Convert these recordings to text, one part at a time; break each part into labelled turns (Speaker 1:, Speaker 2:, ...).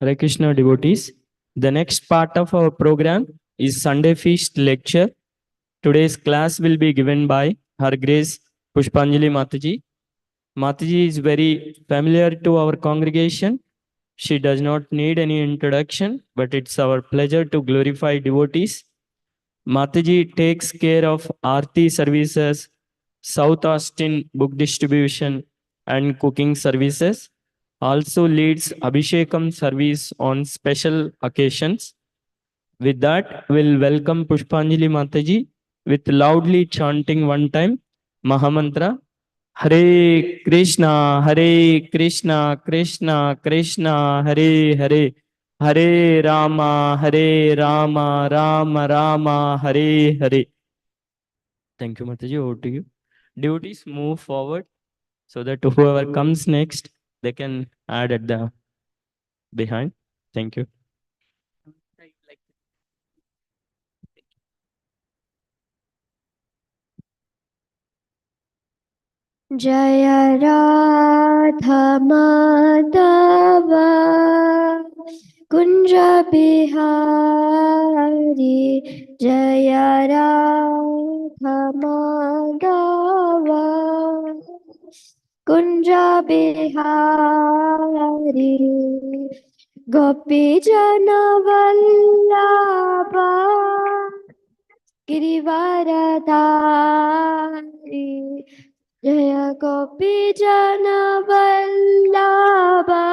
Speaker 1: Hare Krishna devotees. The next part of our program is Sunday Feast lecture. Today's class will be given by Her Grace Pushpanjali Mataji. Mataji is very familiar to our congregation. She does not need any introduction, but it's our pleasure to glorify devotees. Mataji takes care of Arati services, South Austin book distribution, and cooking services. Also leads Abhishekam service on special occasions. With that, we'll welcome Pushpanjali Mataji with loudly chanting one time Mahamantra. Hare Krishna, Hare Krishna, Krishna Krishna, Hare Hare, Hare Rama, Hare Rama, Rama Rama, Hare Hare. Thank you, Mataji. Over to you. Devotees, move forward so that whoever comes next, they can add at the behind. Thank you.
Speaker 2: जय राधा माधव कुंज बिहारी जय राधा माधव कुंज बिहारी गोपी जन वल्लभा गिरिवरधारी जय गोपी जन वल्लभा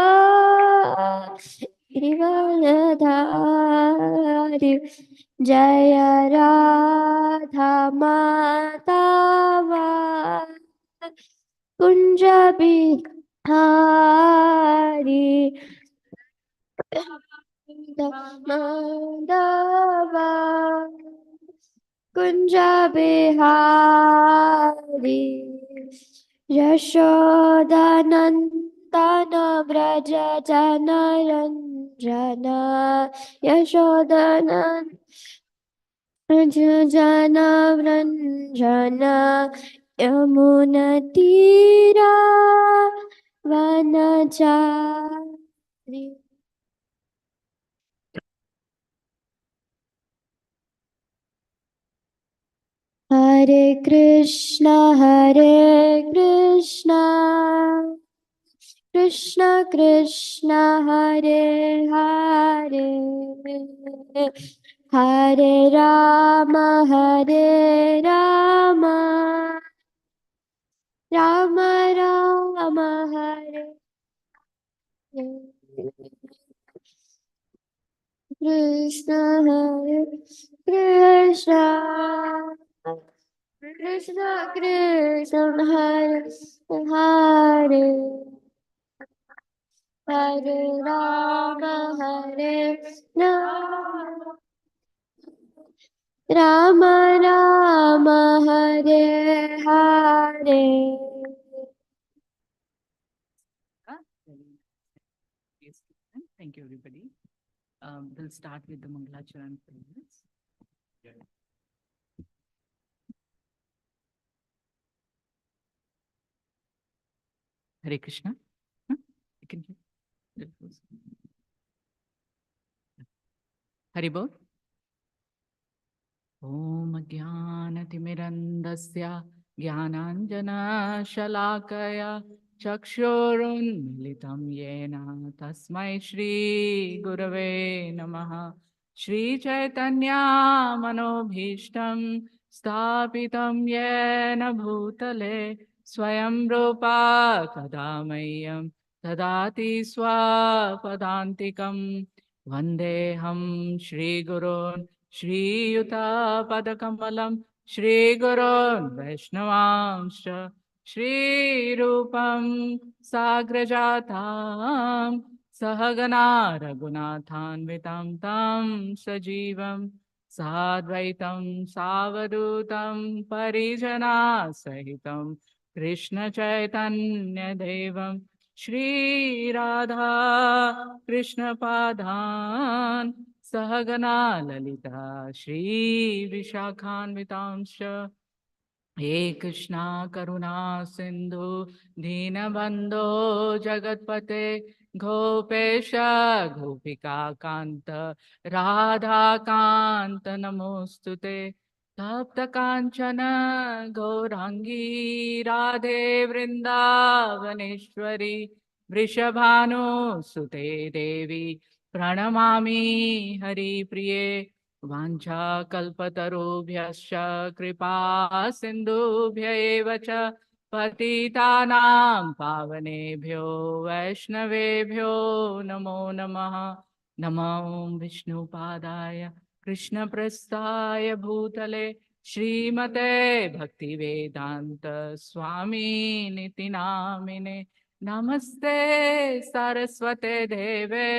Speaker 2: गिरिवरधारी जय राधा माधव कुंज बिहारी माधव कुंज बिहारी यशोदानंदन व्रज जनरंजन यशोदानंद जन Ranjan यमुनतीरा वनचारी Hare Krishna, Krishna Krishna, Hare Hare, Hare Rama, Rama Rama, Hare Krishna, Hare Krishna. Krishna Krishna Hare Hare Hare Rama Hare Rama Rama Rama Hare Hare.
Speaker 3: Thank you, everybody. We'll start with the Mangalacharan prayers. Hare Krishna. You can hear. Hare Bol. Om Jnanatimirandasya Jnananjana Shalakaya Chakshurunmilitam Yena Tasmai Shri Gurave Namaha. Shri Chaitanya Manobhishtam Stapitam Yena Bhutale Swayam Rupa Kadamayam Tadati Swapadantikam Vandeham Shri Gurun Shri Yuta Padakamalam Shri Gurun Vaishnavamscha Shri Rupam Sagrajatam Sahagana Raghunathanvitam Tam Sajivam Sadvaitam Savadutam Parijana Sahitam Krishna Chaitanya Devam Shri Radha Krishna Padhan Sahagana Lalita Shri Vishakhanvitamsha He Krishna Karuna Sindhu Dinabandho Jagatpate Gopesha Gopika Kanta Radha Kanta Namostute Tapta Kanchana Gaurangi Radhe Vrindavaneshwari Vrishabhanu Sute Devi Pranamami Hari Priye Vancha Kalpatarubhyascha Kripa Sindhubhya eva cha पतितानां पावनेभ्यो वैष्णवेभ्यो नमो नमः नमो विष्णुपादाय कृष्णप्रस्थाय भूतले श्रीमते भक्तिवेदान्त स्वामी निति नामिने नमस्ते सरस्वते देवे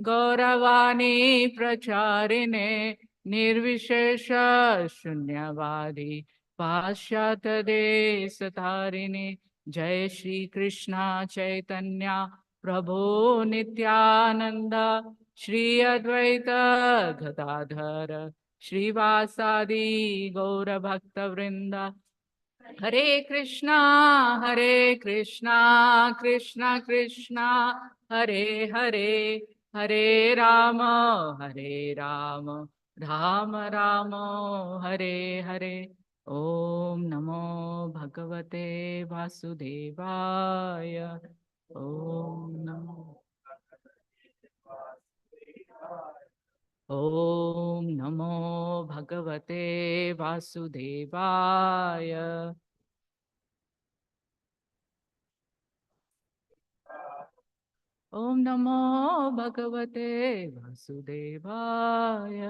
Speaker 3: गौरवाणी प्रचारिणे निर्विशेष शून्यवादी पाश्चात्यदेशतारिणे जय श्री कृष्णा चैतन्य प्रभो नित्यानंद श्री अद्वैत गदाधर श्रीवासादि गौर भक्त वृंद हरे कृष्णा कृष्णा कृष्णा हरे हरे हरे राम राम राम हरे हरे ओम नमो भगवते वासुदेवाय ओम नमो ओम नमो भगवते वासुदेवाय ओम नमो भगवते वासुदेवाय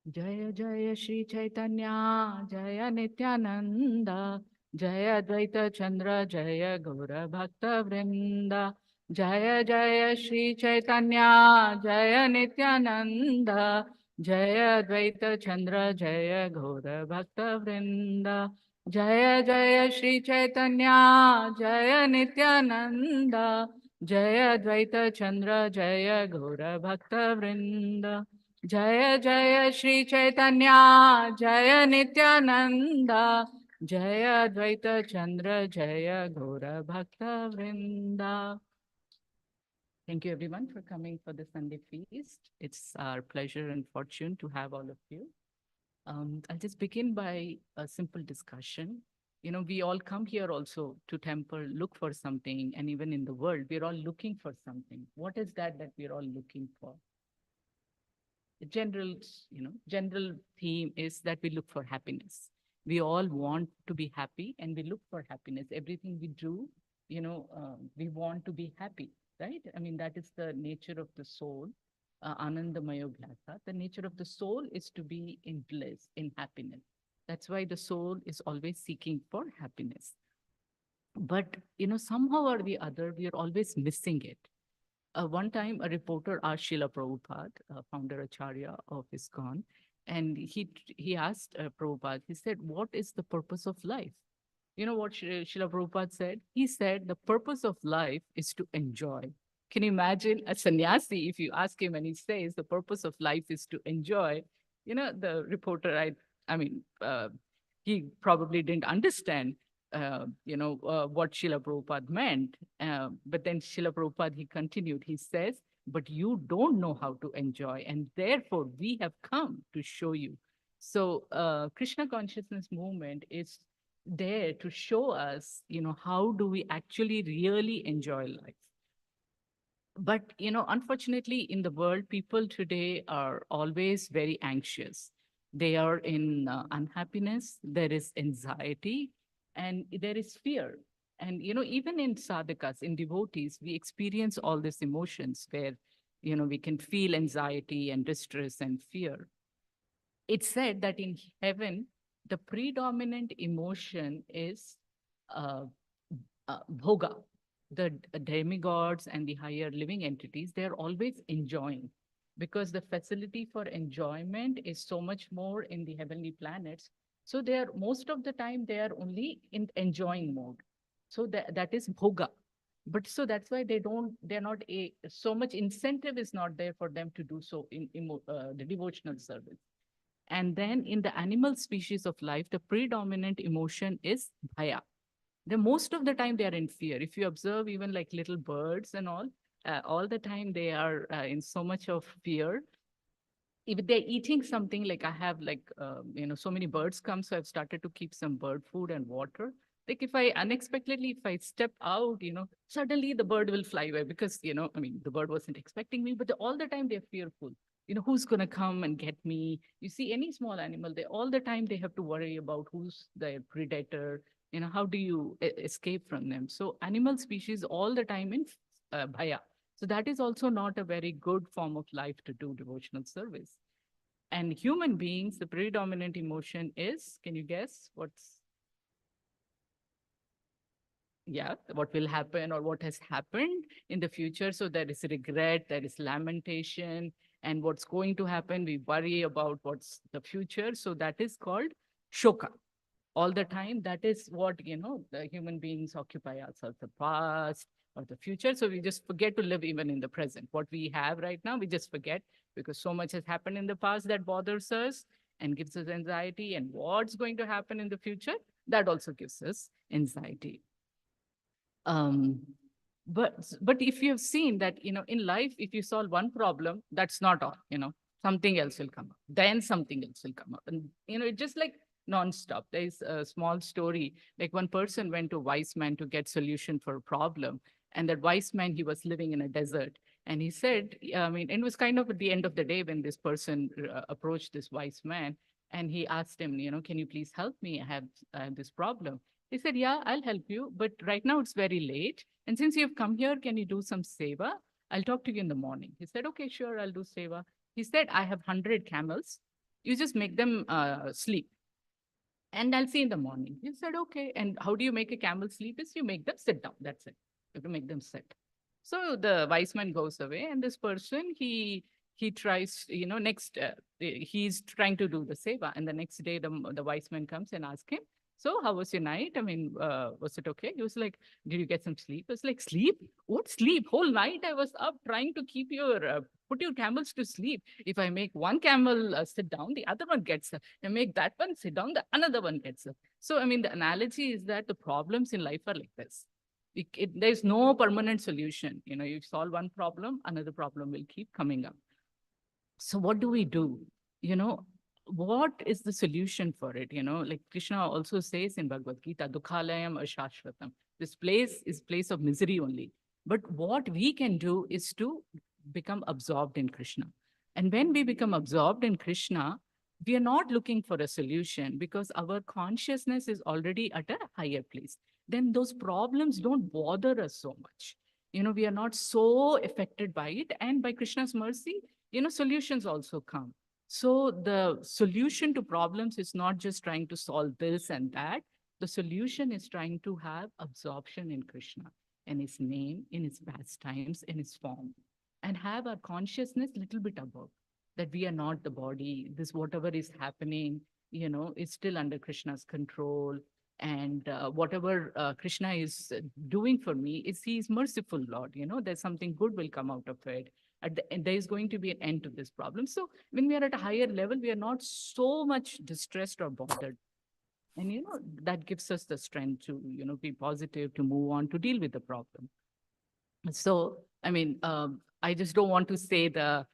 Speaker 3: जय जय श्री चैतन्य जय नित्यानंद जय अद्वैत चंद्र जय गौर भक्त वृंद जय जय श्री चैतन्य जय नित्यानंद जय अद्वैत चंद्र जय गौर भक्त वृंद जय जय श्री चैतन्य जय नित्यानंद जय अद्वैत चंद्र जय गौर भक्त वृंद जय जय श्री चैतन्य जय नित्यानंद जय अद्वैत चंद्र जय गौर भक्त वृंदा. Thank you everyone for coming for the Sunday feast. It's our pleasure and fortune to have all of you. I'll just begin by a simple discussion. You know, we all come here also to temple, look for something, and even in the world, we're all looking for something. What is that we're all looking for? The general theme is that we look for happiness. We all want to be happy and we look for happiness. Everything we do, we want to be happy, right? I mean, that is the nature of the soul. Anandamayo Bhyasa. The nature of the soul is to be in bliss, in happiness. That's why the soul is always seeking for happiness. But, somehow or the other, we are always missing it. One time, a reporter asked Srila Prabhupada, founder Acharya of ISKCON, and he asked Prabhupada, he said, what is the purpose of life? You know what Srila Prabhupada said? He said, the purpose of life is to enjoy. Can you imagine a sannyasi, if you ask him and he says, the purpose of life is to enjoy? The reporter, he probably didn't understand what Srila Prabhupada meant. But then Srila Prabhupada, he continued, he says, but you don't know how to enjoy, and therefore we have come to show you. So Krishna consciousness movement is there to show us, how do we actually really enjoy life. But, unfortunately, in the world, people today are always very anxious. They are in unhappiness, there is anxiety, and there is fear. And, even in sadhakas, in devotees, we experience all these emotions where, we can feel anxiety and distress and fear. It's said that in heaven, the predominant emotion is uh, bhoga. The demigods and the higher living entities, they're always enjoying, because the facility for enjoyment is so much more in the heavenly planets. So they are, most of the time, they are only in enjoying mode. So that is bhoga. But so that's why they're not so much incentive is not there for them to do so in the devotional service. And then in the animal species of life, the predominant emotion is bhaya. The most of the time they are in fear. If you observe even like little birds and all the time they are in so much of fear. If they're eating something, like I have like so many birds come, so I've started to keep some bird food and water. Like if I unexpectedly, if I step out, suddenly the bird will fly away, because I mean, the bird wasn't expecting me, but all the time they're fearful. Who's going to come and get me? You see any small animal, they all the time they have to worry about who's their predator. How do you escape from them? So animal species all the time in bhaya. So that is also not a very good form of life to do devotional service. And human beings, the predominant emotion is, can you guess what will happen or what has happened in the future? So there is regret, there is lamentation, and what's going to happen, we worry about what's the future. So that is called shoka. All the time, that is what the human beings occupy ourselves, the past or the future. So we just forget to live even in the present. What we have right now, we just forget, because so much has happened in the past that bothers us and gives us anxiety, and what's going to happen in the future, that also gives us anxiety. um but if you have seen that, in life, if you solve one problem, that's not all. Something else will come up, then something else will come up, and it's just like non-stop. There's a small story, like one person went to a wise man to get solution for a problem, and that wise man, he was living in a desert, and he said, I mean, it was kind of at the end of the day when this person approached this wise man, and he asked him, can you please help me? I have this problem. He said, yeah, I'll help you, but right now it's very late. And since you've come here, can you do some seva? I'll talk to you in the morning. He said, okay, sure, I'll do seva. He said, I have 100 camels. You just make them sleep, and I'll see in the morning. He said, okay. And how do you make a camel sleep? Is you make them sit down. That's it. You have to make them sit. So the wise man goes away, and this person, he tries, next he's trying to do the seva, and the next day the wise man comes and asks him, so how was your night? I mean, was it okay? He was like, did you get some sleep? I was like, sleep? What sleep? Whole night I was up trying to keep put your camels to sleep. If I make one camel sit down, the other one gets up. I make that one sit down, the another one gets up. So I mean, the analogy is that the problems in life are like this. There's no permanent solution. You solve one problem, another problem will keep coming up. So what do we do? What is the solution for it? Like Krishna also says in Bhagavad Gita, Dukhalayam Ashashvatam. This place is place of misery only. But what we can do is to become absorbed in Krishna. And when we become absorbed in Krishna, we are not looking for a solution, because our consciousness is already at a higher place. Then those problems don't bother us so much. We are not so affected by it. And by Krishna's mercy, solutions also come. So the solution to problems is not just trying to solve this and that. The solution is trying to have absorption in Krishna, in his name, in his pastimes, in his form, and have our consciousness little bit above, that we are not the body. This whatever is happening, is still under Krishna's control. And whatever Krishna is doing for me, is he is merciful Lord. There's something good will come out of it. At the end, there is going to be an end to this problem. So when we are at a higher level, we are not so much distressed or bothered. And that gives us the strength to be positive, to move on, to deal with the problem. So I mean, I just don't want to say the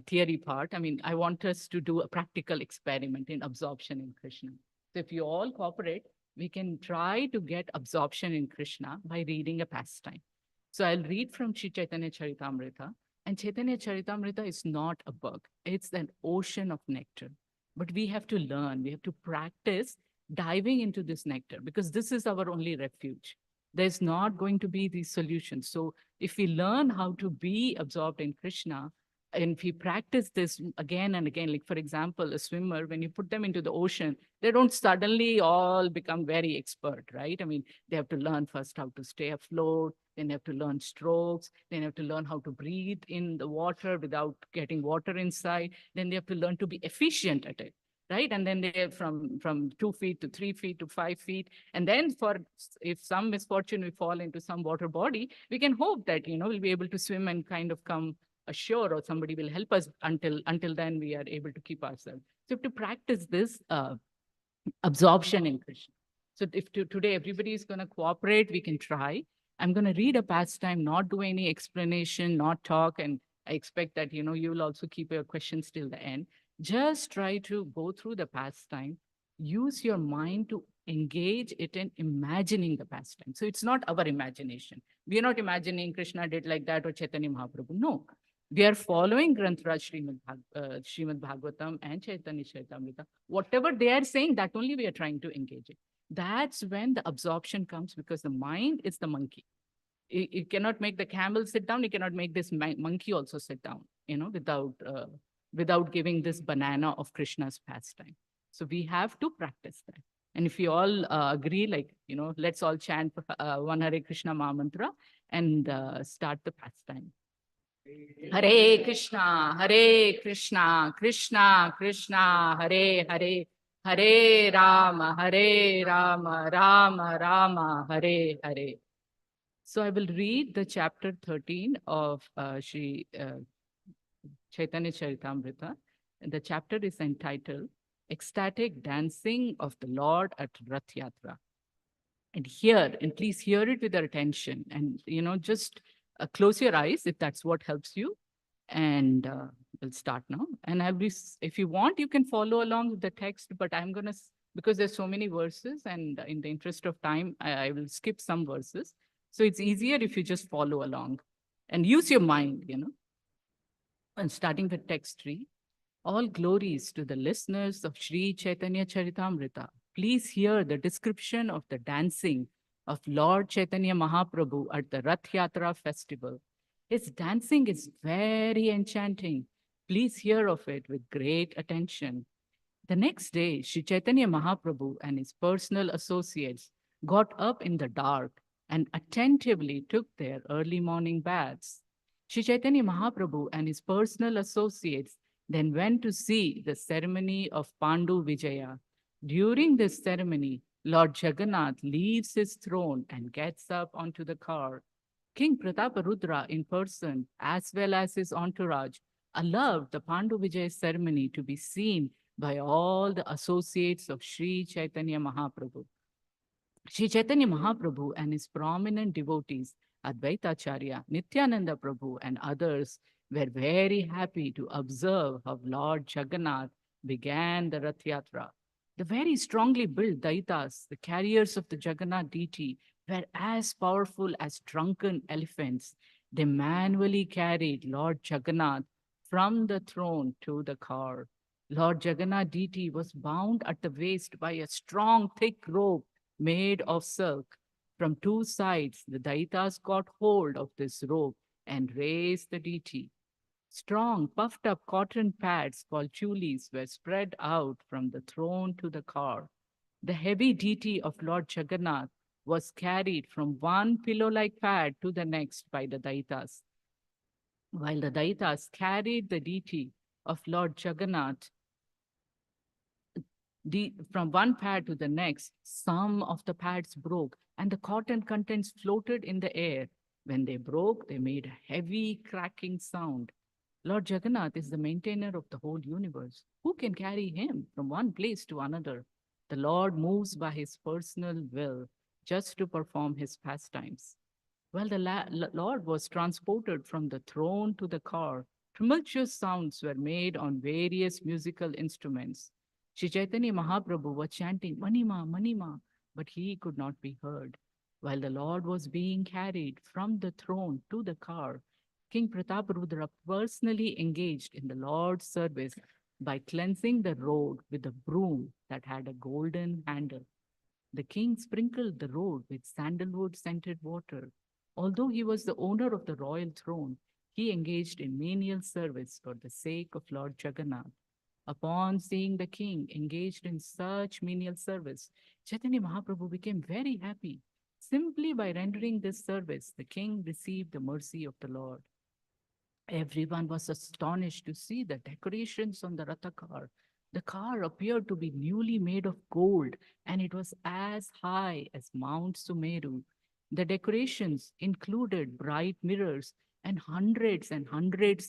Speaker 3: theory part. I mean, I want us to do a practical experiment in absorption in Krishna. So if you all cooperate, we can try to get absorption in Krishna by reading a pastime. So I'll read from Sri Chaitanya Charitamrita. And Chaitanya Charitamrita is not a book. It's an ocean of nectar. But we have to learn, we have to practice diving into this nectar, because this is our only refuge. There's not going to be these solutions. So if we learn how to be absorbed in Krishna, And if you practice this again and again, like for example, a swimmer, when you put them into the ocean, they don't suddenly all become very expert, right? I mean, they have to learn first how to stay afloat, then they have to learn strokes, then they have to learn how to breathe in the water without getting water inside, then they have to learn to be efficient at it, right? And then they from 2 feet to 3 feet to 5 feet. And then for if some misfortune we fall into some water body, we can hope that, we'll be able to swim and kind of come ashore, or somebody will help us. Until then we are able to keep ourselves. So to practice this absorption in Krishna. So if today everybody is going to cooperate, we can try. I'm going to read a pastime, not do any explanation, not talk, and I expect that you will also keep your questions till the end. Just try to go through the pastime, use your mind to engage it in imagining the pastime. So it's not our imagination. We are not imagining Krishna did like that or Chaitanya Mahaprabhu. No, we are following Granth Srimad Bhagavatam and Chaitanya Charitamrita. Whatever they are saying, that only we are trying to engage it. That's when the absorption comes, because the mind is the monkey. It cannot make the camel sit down. It cannot make this monkey also sit down, without giving this banana of Krishna's pastime. So we have to practice that. And if you all agree, let's all chant one Hare Krishna Maha Mantra and start the pastime. Hare Krishna, Krishna Krishna, Hare Hare, Hare Rama, Rama Rama, Hare Hare. So I will read the chapter 13 of Sri Chaitanya Charitamrita. And the chapter is entitled Ecstatic Dancing of the Lord at Rath Yatra. And please hear it with your attention, and just close your eyes if that's what helps you. And we'll start now. And if you want, you can follow along with the text, but I'm going to, because there's so many verses, and in the interest of time, I will skip some verses. So it's easier if you just follow along and use your mind, And starting with text 3, all glories to the listeners of Sri Chaitanya Charitamrita. Please hear the description of the dancing of Lord Chaitanya Mahaprabhu at the Rath Yatra festival. His dancing is very enchanting. Please hear of it with great attention. The next day, Sri Chaitanya Mahaprabhu and his personal associates got up in the dark and attentively took their early morning baths. Sri Chaitanya Mahaprabhu and his personal associates then went to see the ceremony of Pandu Vijaya. During this ceremony, Lord Jagannath leaves his throne and gets up onto the car. King Prataparudra in person, as well as his entourage, allowed the Pandu Vijaya ceremony to be seen by all the associates of Sri Chaitanya Mahaprabhu. Sri Chaitanya Mahaprabhu and his prominent devotees, Advaitacharya, Nityananda Prabhu, and others were very happy to observe how Lord Jagannath began the Rath Yatra. The very strongly built Daitas, the carriers of the Jagannath deity, were as powerful as drunken elephants. They manually carried Lord Jagannath from the throne to the car. Lord Jagannath deity was bound at the waist by a strong, thick rope made of silk. From two sides, the Daitas got hold of this rope and raised the deity. Strong, puffed up cotton pads called chulis were spread out from the throne to the car. The heavy deity of Lord Jagannath was carried from one pillow-like pad to the next by the Daitas. While the Daitas carried the deity of Lord Jagannath from one pad to the next, some of the pads broke and the cotton contents floated in the air. When they broke, they made a heavy cracking sound. Lord Jagannath is the maintainer of the whole universe. Who can carry him from one place to another? The Lord moves by his personal will just to perform his pastimes. While the Lord was transported from the throne to the car, tumultuous sounds were made on various musical instruments. Sri Chaitanya Mahaprabhu was chanting, Manima, Manima, but he could not be heard. While the Lord was being carried from the throne to the car, King Prataparudra personally engaged in the Lord's service by cleansing the road with a broom that had a golden handle. The king sprinkled the road with sandalwood scented water. Although he was the owner of the royal throne, he engaged in menial service for the sake of Lord Jagannath. Upon seeing the king engaged in such menial service, Chaitanya Mahaprabhu became very happy. Simply by rendering this service, the king received the mercy of the Lord. Everyone was astonished to see the decorations on the Ratha car. The car appeared to be newly made of gold, and it was as high as Mount Sumeru. The decorations included bright mirrors and hundreds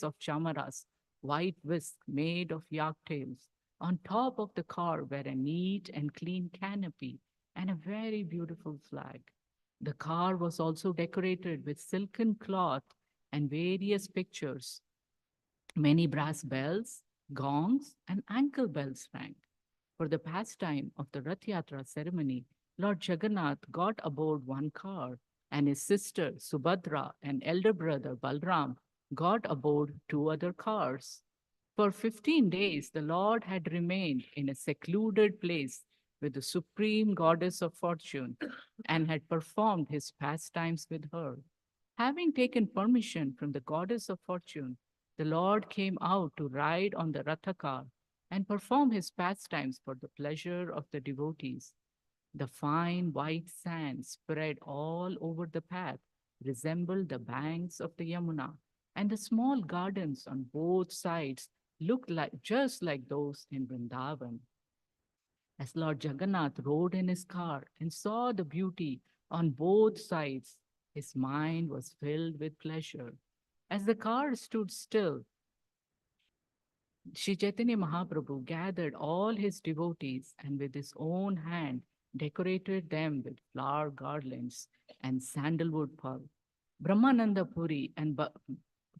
Speaker 3: of chamaras, white whisk made of yak tails. On top of the car were a neat and clean canopy and a very beautiful flag. The car was also decorated with silken cloth and various pictures. Many brass bells, gongs, and ankle bells rang. For the pastime of the Rath Yatra ceremony, Lord Jagannath got aboard one car, and his sister Subhadra and elder brother Balram got aboard two other cars. For 15 days, the Lord had remained in a secluded place with the supreme goddess of fortune and had performed his pastimes with her. Having taken permission from the goddess of fortune, the Lord came out to ride on the Ratha car and perform his pastimes for the pleasure of the devotees. The fine white sand spread all over the path resembled the banks of the Yamuna, and the small gardens on both sides looked like just like those in Vrindavan. As Lord Jagannath rode in his car and saw the beauty on both sides, his mind was filled with pleasure. As the car stood still, Sri Chaitanya Mahaprabhu gathered all his devotees and with his own hand decorated them with flower garlands and sandalwood pulp. Brahmananda Puri and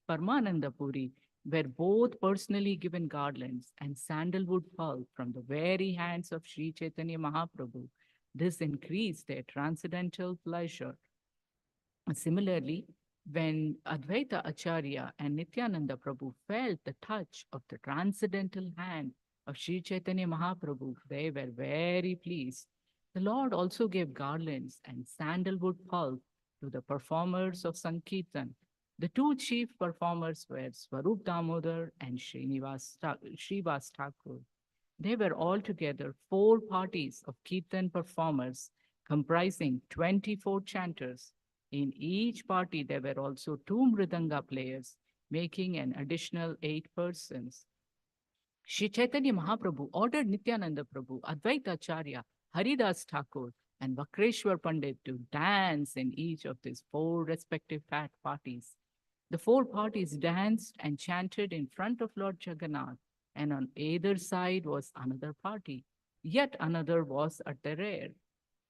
Speaker 3: Paramananda Puri were both personally given garlands and sandalwood pulp from the very hands of Sri Chaitanya Mahaprabhu. This increased their transcendental pleasure. Similarly, when Advaita Acharya and Nityananda Prabhu felt the touch of the transcendental hand of Sri Chaitanya Mahaprabhu, they were very pleased. The Lord also gave garlands and sandalwood pulp to the performers of Sankirtan. The two chief performers were Swarup Damodar and Srivas Thakur. They were altogether four parties of Kirtan performers comprising 24 chanters. In each party, there were also two Mridanga players, making an additional 8 persons. Sri Chaitanya Mahaprabhu ordered Nityananda Prabhu, Advaita Acharya, Haridas Thakur, and Vakreshwar Pandit to dance in each of these four respective fat parties. The four parties danced and chanted in front of Lord Jagannath, and on either side was another party. Yet another was at the rear.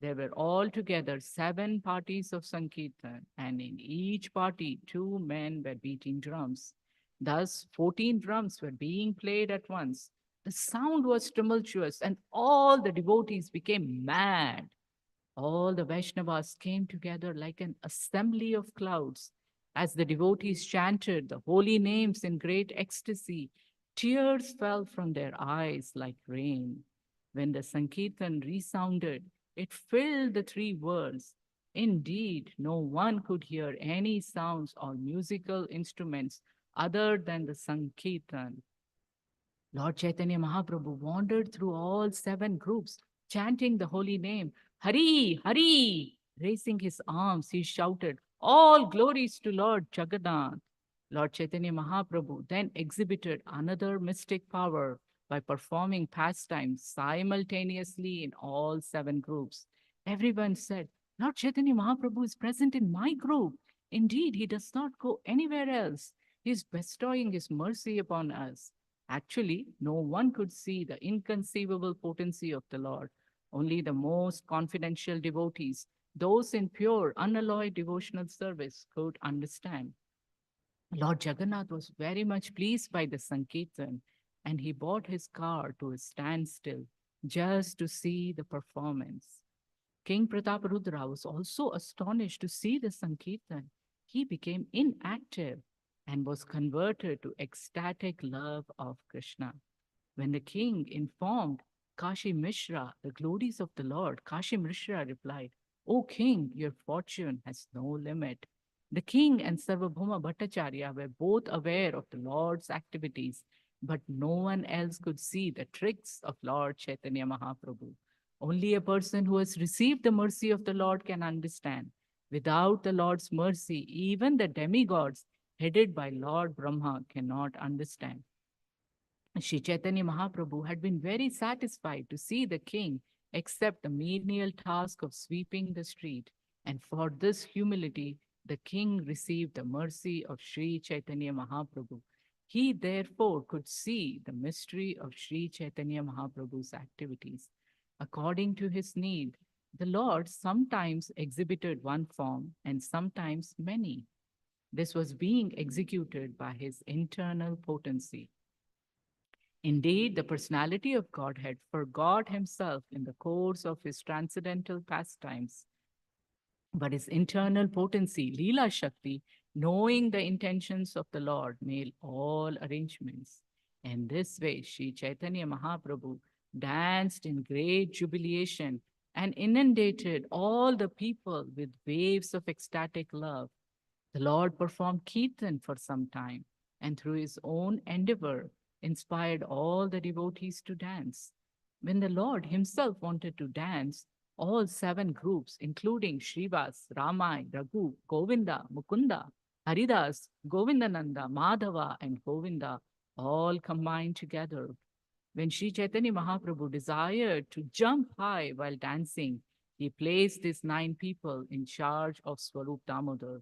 Speaker 3: There were altogether 7 parties of Sankirtan, and in each party, 2 men were beating drums. Thus, 14 drums were being played at once. The sound was tumultuous, and all the devotees became mad. All the Vaishnavas came together like an assembly of clouds. As the devotees chanted the holy names in great ecstasy, tears fell from their eyes like rain. When the Sankirtan resounded, it filled the 3 worlds. Indeed, no one could hear any sounds or musical instruments other than the Sankirtan. Lord Chaitanya Mahaprabhu wandered through all 7 groups, chanting the holy name, Hari, Hari. Raising his arms, he shouted, All glories to Lord Jagannath. Lord Chaitanya Mahaprabhu then exhibited another mystic power by performing pastimes simultaneously in all 7 groups. Everyone said, Lord Chaitanya Mahaprabhu is present in my group. Indeed, he does not go anywhere else. He is bestowing his mercy upon us. Actually, no one could see the inconceivable potency of the Lord. Only the most confidential devotees, those in pure, unalloyed devotional service, could understand. Lord Jagannath was very much pleased by the Sankirtan, and he brought his car to a standstill just to see the performance. King Prataparudra was also astonished to see the Sankirtan. He became inactive and was converted to ecstatic love of Krishna. When the king informed Kashi Mishra the glories of the Lord, Kashi Mishra replied, O king, your fortune has no limit. The king and Sarvabhauma Bhattacharya were both aware of the Lord's activities, but no one else could see the tricks of Lord Chaitanya Mahaprabhu. Only a person who has received the mercy of the Lord can understand. Without the Lord's mercy, even the demigods headed by Lord Brahma cannot understand. Sri Chaitanya Mahaprabhu had been very satisfied to see the king accept the menial task of sweeping the street, and for this humility, the king received the mercy of Sri Chaitanya Mahaprabhu. He therefore could see the mystery of Sri Chaitanya Mahaprabhu's activities. According to his need, the Lord sometimes exhibited one form and sometimes many. This was being executed by his internal potency. Indeed, the personality of Godhead forgot himself in the course of his transcendental pastimes, but his internal potency, Leela Shakti, knowing the intentions of the Lord, made all arrangements. In this way, Sri Chaitanya Mahaprabhu danced in great jubilation and inundated all the people with waves of ecstatic love. The Lord performed Kirtan for some time, and through his own endeavor, inspired all the devotees to dance. When the Lord himself wanted to dance, all seven groups, including Srivas, Ramai, Raghu, Govinda, Mukunda, Haridas, Govindananda, Madhava, and Govinda, all combined together. When Sri Chaitanya Mahaprabhu desired to jump high while dancing, he placed these nine people in charge of Swarup Damodar.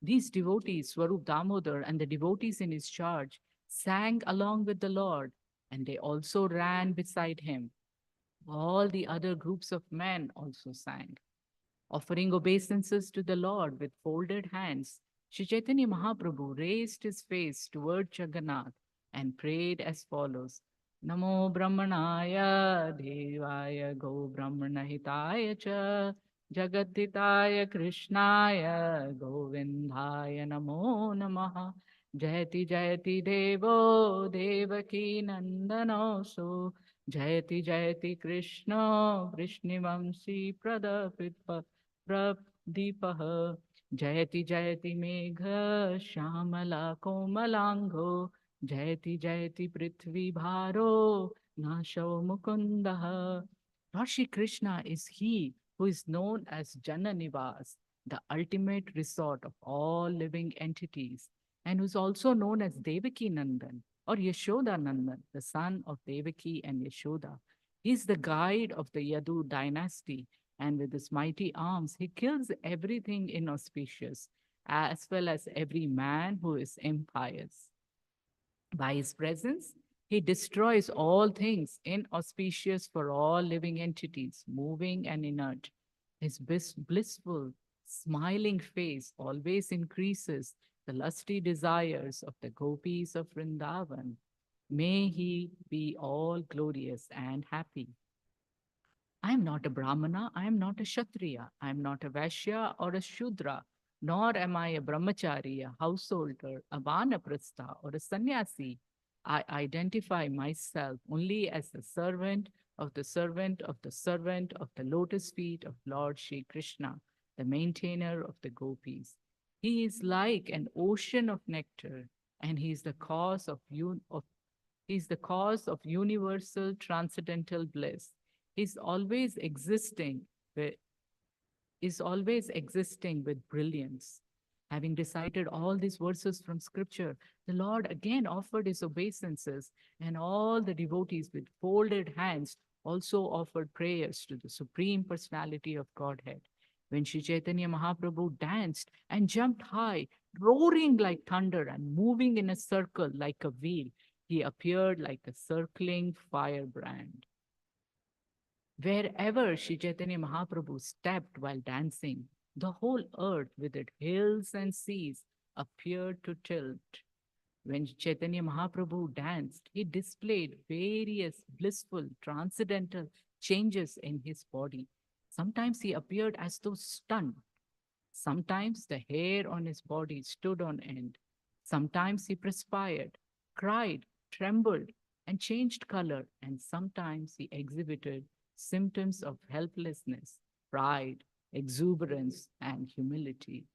Speaker 3: These devotees, Swarup Damodar and the devotees in his charge, sang along with the Lord, and they also ran beside him. All the other groups of men also sang. Offering obeisances to the Lord with folded hands, Sri Chaitanya Mahaprabhu raised his face toward Jagannath and prayed as follows. Namo Brahmanaya Devaya Go Brahmanahitaya Cha Jagadhitaya Krishnaya Govindaya Namo Namaha Jayati Jayati Devo Devaki Nandanoso Jayati Jayati Krishna Vishnivamsi Pradapitpa Prabdipah Jayati Jayati Megha Shamala Komalango Jayati Jayati Prithvi Bharo Nasho Mukundaha. Lord Shri Krishna is he who is known as Jananivas, the ultimate resort of all living entities, and who is also known as Devaki Nandan or Yashoda Nandan, the son of Devaki and Yashoda. He is the guide of the Yadu dynasty, and with his mighty arms, he kills everything inauspicious, as well as every man who is impious. By his presence, he destroys all things inauspicious for all living entities, moving and inert. His blissful, smiling face always increases the lusty desires of the gopis of Vrindavan. May he be all glorious and happy. I am not a Brahmana, I am not a Kshatriya, I am not a Vaishya or a Shudra, nor am I a Brahmachari, a householder, a Vanaprastha, or a sannyasi. I identify myself only as the servant of the servant of the servant of the lotus feet of Lord Shri Krishna, the maintainer of the gopis. He is like an ocean of nectar, and he is the cause of he is the cause of universal transcendental bliss. He's always existing with, is always existing with brilliance. Having recited all these verses from scripture, the Lord again offered his obeisances, and all the devotees with folded hands also offered prayers to the Supreme Personality of Godhead. When Sri Chaitanya Mahaprabhu danced and jumped high, roaring like thunder and moving in a circle like a wheel, he appeared like a circling firebrand. Wherever Sri Chaitanya Mahaprabhu stepped while dancing, the whole earth with its hills and seas appeared to tilt. When Chaitanya Mahaprabhu danced, he displayed various blissful, transcendental changes in his body. Sometimes he appeared as though stunned. Sometimes the hair on his body stood on end. Sometimes he perspired, cried, trembled, and changed color. And sometimes he exhibited symptoms of helplessness, pride, exuberance, and humility.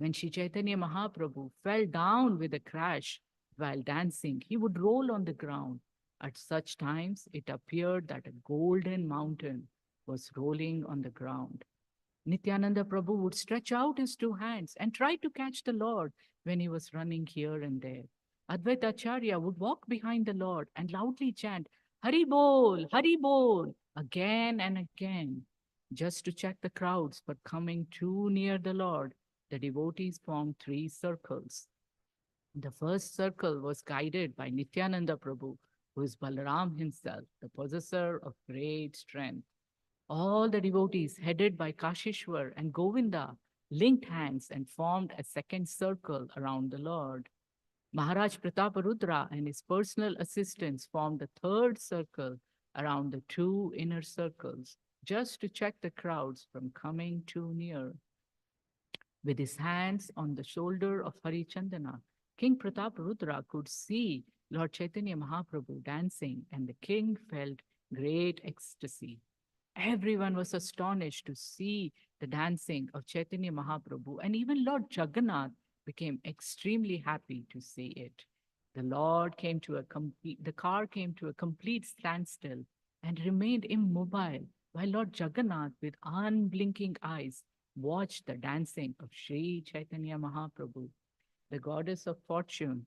Speaker 3: When Sri Chaitanya Mahaprabhu fell down with a crash while dancing, he would roll on the ground. At such times, it appeared that a golden mountain was rolling on the ground. Nityananda Prabhu would stretch out his two hands and try to catch the Lord when he was running here and there. Advaita Acharya would walk behind the Lord and loudly chant, Hari Bol, again and again. Just to check the crowds for coming too near the Lord, the devotees formed three circles. The first circle was guided by Nityananda Prabhu, who is Balaram himself, the possessor of great strength. All the devotees, headed by Kashishwar and Govinda, linked hands and formed a second circle around the Lord. Maharaj Prataparudra and his personal assistants formed a third circle around the two inner circles, just to check the crowds from coming too near. With his hands on the shoulder of Harichandana, King Prataparudra could see Lord Chaitanya Mahaprabhu dancing, and the king felt great ecstasy. Everyone was astonished to see the dancing of Chaitanya Mahaprabhu, and even Lord Jagannath became extremely happy to see it. The car came to a complete standstill and remained immobile, while Lord Jagannath, with unblinking eyes, watched the dancing of Sri Chaitanya Mahaprabhu. The goddess of fortune,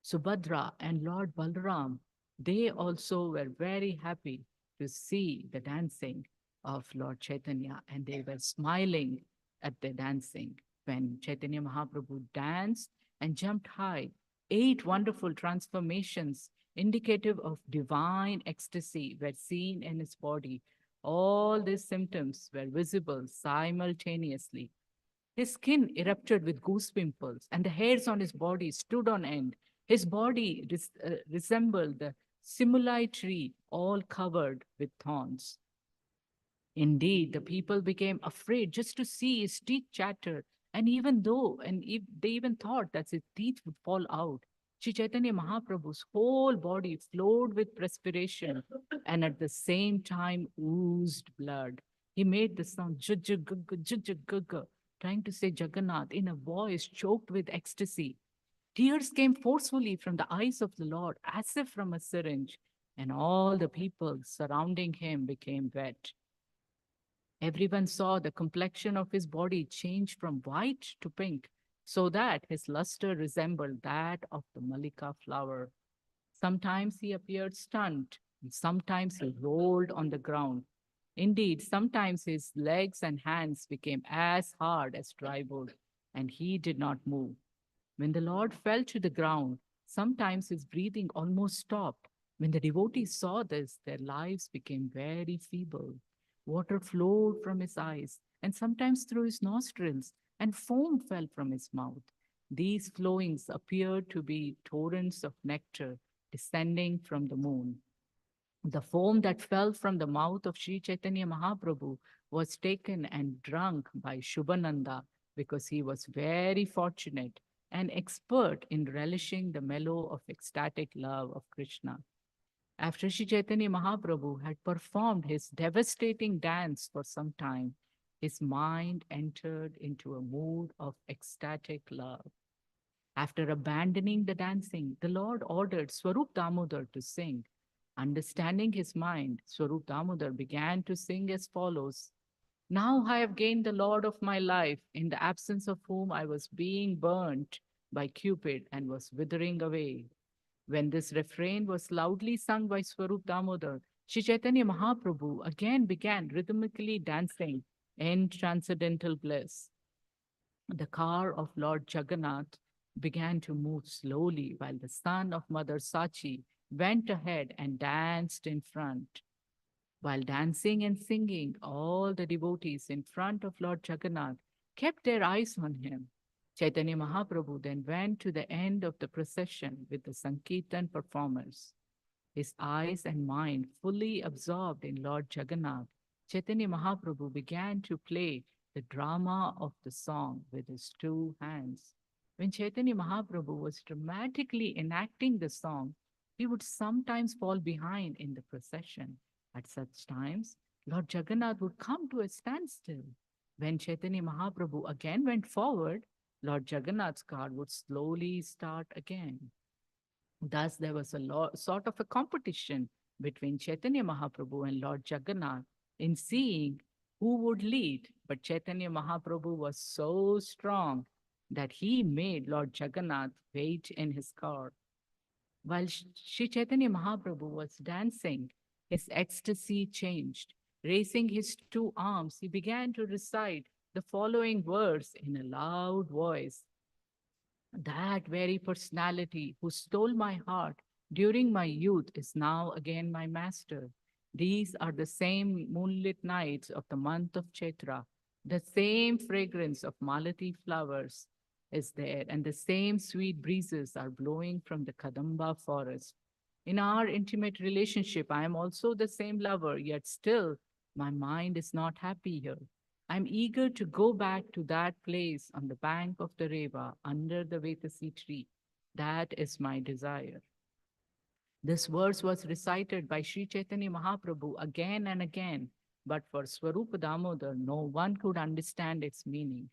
Speaker 3: Subhadra and Lord Balram, they also were very happy to see the dancing of Lord Chaitanya, and they were smiling at the dancing. When Chaitanya Mahaprabhu danced and jumped high, 8 wonderful transformations indicative of divine ecstasy were seen in his body. All these symptoms were visible simultaneously. His skin erupted with goose pimples, and the hairs on his body stood on end. His body resembled the simuli tree, all covered with thorns. Indeed, the people became afraid just to see his teeth chatter, and they even thought that his teeth would fall out. Sri Chaitanya Mahaprabhu's whole body flowed with perspiration and at the same time oozed blood. He made the sound jujjagugga, trying to say Jagannath in a voice choked with ecstasy. Tears came forcefully from the eyes of the Lord as if from a syringe, and all the people surrounding him became wet. Everyone saw the complexion of his body change from white to pink, so that his luster resembled that of the Malika flower. Sometimes he appeared stunned, and sometimes he rolled on the ground. Indeed, sometimes his legs and hands became as hard as dry wood, and he did not move. When the Lord fell to the ground, sometimes his breathing almost stopped. When the devotees saw this, their lives became very feeble. Water flowed from his eyes and sometimes through his nostrils, and foam fell from his mouth. These flowings appeared to be torrents of nectar descending from the moon. The foam that fell from the mouth of Sri Chaitanya Mahaprabhu was taken and drunk by Shubhananda because he was very fortunate and expert in relishing the mellow of ecstatic love of Krishna. After Sri Chaitanya Mahaprabhu had performed his devastating dance for some time, his mind entered into a mood of ecstatic love. After abandoning the dancing, the Lord ordered Swarup Damodar to sing. Understanding his mind, Swarup Damodar began to sing as follows. Now I have gained the Lord of my life, in the absence of whom I was being burnt by Cupid and was withering away. When this refrain was loudly sung by Swarup Damodar, Sri Chaitanya Mahaprabhu again began rhythmically dancing in transcendental bliss. The car of Lord Jagannath began to move slowly while the son of Mother Sachi went ahead and danced in front. While dancing and singing, all the devotees in front of Lord Jagannath kept their eyes on him. Chaitanya Mahaprabhu then went to the end of the procession with the Sankirtan performers. His eyes and mind fully absorbed in Lord Jagannath, Chaitanya Mahaprabhu began to play the drama of the song with his two hands. When Chaitanya Mahaprabhu was dramatically enacting the song, he would sometimes fall behind in the procession. At such times, Lord Jagannath would come to a standstill. When Chaitanya Mahaprabhu again went forward, Lord Jagannath's car would slowly start again. Thus, there was a sort of a competition between Chaitanya Mahaprabhu and Lord Jagannath in seeing who would lead. But Chaitanya Mahaprabhu was so strong that he made Lord Jagannath wait in his car. While Sri Chaitanya Mahaprabhu was dancing, his ecstasy changed. Raising his two arms, he began to recite the following verse in a loud voice. That very personality who stole my heart during my youth is now again my master. These are the same moonlit nights of the month of Chaitra. The same fragrance of malati flowers is there, and the same sweet breezes are blowing from the Kadamba forest. In our intimate relationship, I am also the same lover, yet still my mind is not happy here. I'm eager to go back to that place on the bank of the Reva under the Vetasi tree. That is my desire. This verse was recited by Sri Chaitanya Mahaprabhu again and again, but for Swarupa Damodar, no one could understand its meaning.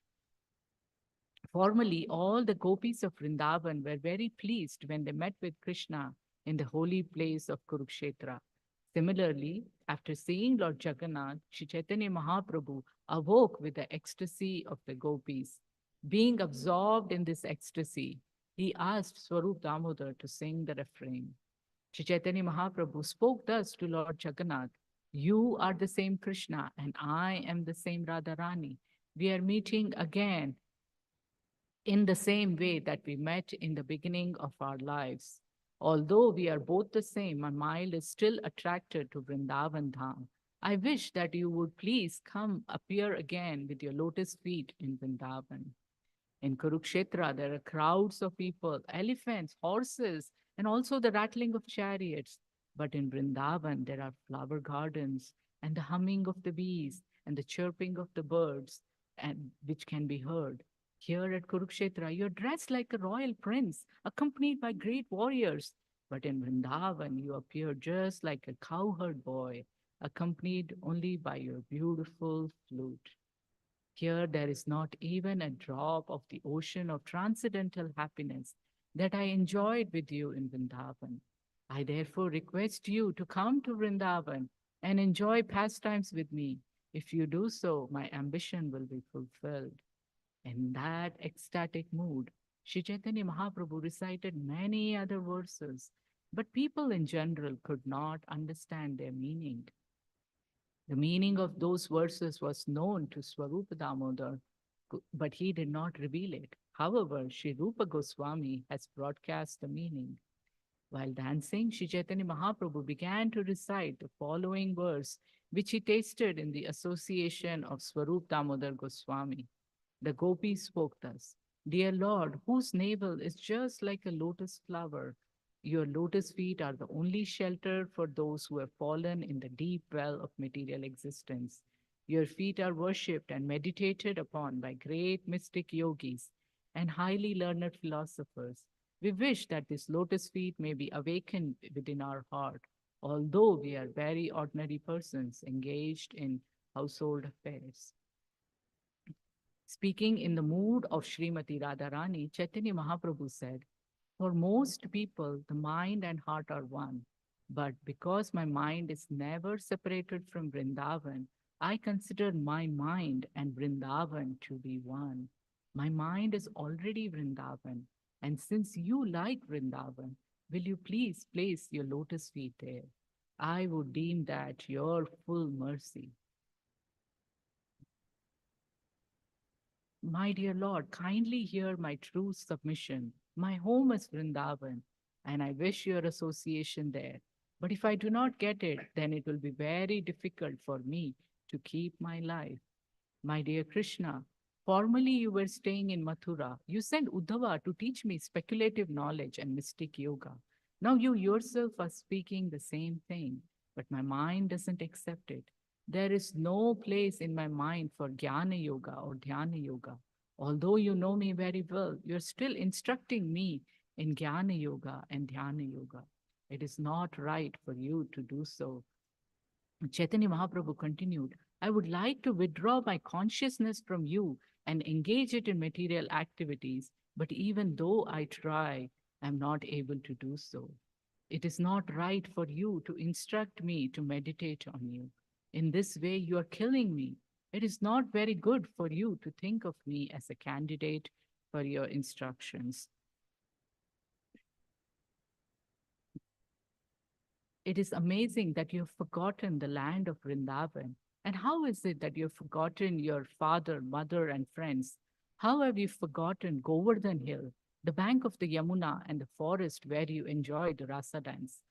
Speaker 3: Formerly, all the gopis of Vrindavan were very pleased when they met with Krishna in the holy place of Kurukshetra. Similarly, after seeing Lord Jagannath, Sri Chaitanya Mahaprabhu awoke with the ecstasy of the gopis. Being absorbed in this ecstasy, he asked Swarup Damodar to sing the refrain. Sri Chaitanya Mahaprabhu spoke thus to Lord Jagannath: You are the same Krishna, and I am the same Radharani. We are meeting again in the same way that we met in the beginning of our lives. Although we are both the same, my mind is still attracted to Vrindavan Dham. I wish that you would please come appear again with your lotus feet in Vrindavan. In Kurukshetra, there are crowds of people, elephants, horses, and also the rattling of chariots. But in Vrindavan, there are flower gardens and the humming of the bees and the chirping of the birds, and which can be heard. Here at Kurukshetra, you're dressed like a royal prince, accompanied by great warriors. But in Vrindavan, you appear just like a cowherd boy, accompanied only by your beautiful flute. Here, there is not even a drop of the ocean of transcendental happiness that I enjoyed with you in Vrindavan. I therefore request you to come to Vrindavan and enjoy pastimes with me. If you do so, my ambition will be fulfilled. In that ecstatic mood, Sri Chaitanya Mahaprabhu recited many other verses, but people in general could not understand their meaning. The meaning of those verses was known to Swarupa Damodar, but he did not reveal it. However, Sri Rupa Goswami has broadcast the meaning. While dancing, Sri Chaitanya Mahaprabhu began to recite the following verse, which he tasted in the association of Swarup Damodar Goswami. The gopis spoke thus: Dear Lord, whose navel is just like a lotus flower, your lotus feet are the only shelter for those who have fallen in the deep well of material existence. Your feet are worshipped and meditated upon by great mystic yogis and highly learned philosophers. We wish that these lotus feet may be awakened within our heart, although we are very ordinary persons engaged in household affairs. Speaking in the mood of Srimati Radharani, Chaitanya Mahaprabhu said, For most people, the mind and heart are one. But because my mind is never separated from Vrindavan, I consider my mind and Vrindavan to be one. My mind is already Vrindavan. And since you like Vrindavan, will you please place your lotus feet there? I would deem that your full mercy. My dear Lord, kindly hear my true submission. My home is Vrindavan, and I wish your association there. But if I do not get it, then it will be very difficult for me to keep my life. My dear Krishna, formerly you were staying in Mathura. You sent Uddhava to teach me speculative knowledge and mystic yoga. Now you yourself are speaking the same thing, but my mind doesn't accept it. There is no place in my mind for Jnana Yoga or Dhyana Yoga. Although you know me very well, you're still instructing me in Jnana Yoga and Dhyana Yoga. It is not right for you to do so. Chaitanya Mahaprabhu continued, I would like to withdraw my consciousness from you and engage it in material activities, but even though I try, I'm not able to do so. It is not right for you to instruct me to meditate on you. In this way, you are killing me. It is not very good for you to think of me as a candidate for your instructions. It is amazing that you have forgotten the land of Vrindavan. And how is it that you have forgotten your father, mother, and friends? How have you forgotten Govardhan Hill, the bank of the Yamuna, and the forest where you enjoy the rasa dance?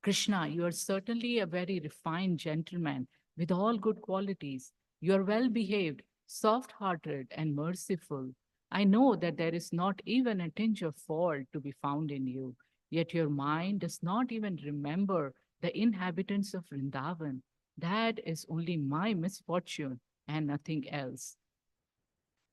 Speaker 3: Krishna, you are certainly a very refined gentleman with all good qualities. You are well behaved, soft hearted, and merciful. I know that there is not even a tinge of fault to be found in you, yet your mind does not even remember the inhabitants of Vrindavan. That is only my misfortune and nothing else.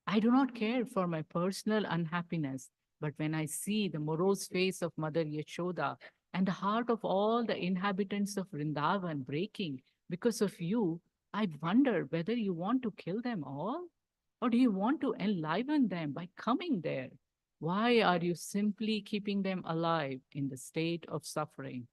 Speaker 3: I do not care for my personal unhappiness, but when I see the morose face of Mother Yashoda and the heart of all the inhabitants of Vrindavan breaking because of you, I wonder whether you want to kill them all or do you want to enliven them by coming there? Why are you simply keeping them alive in the state of suffering?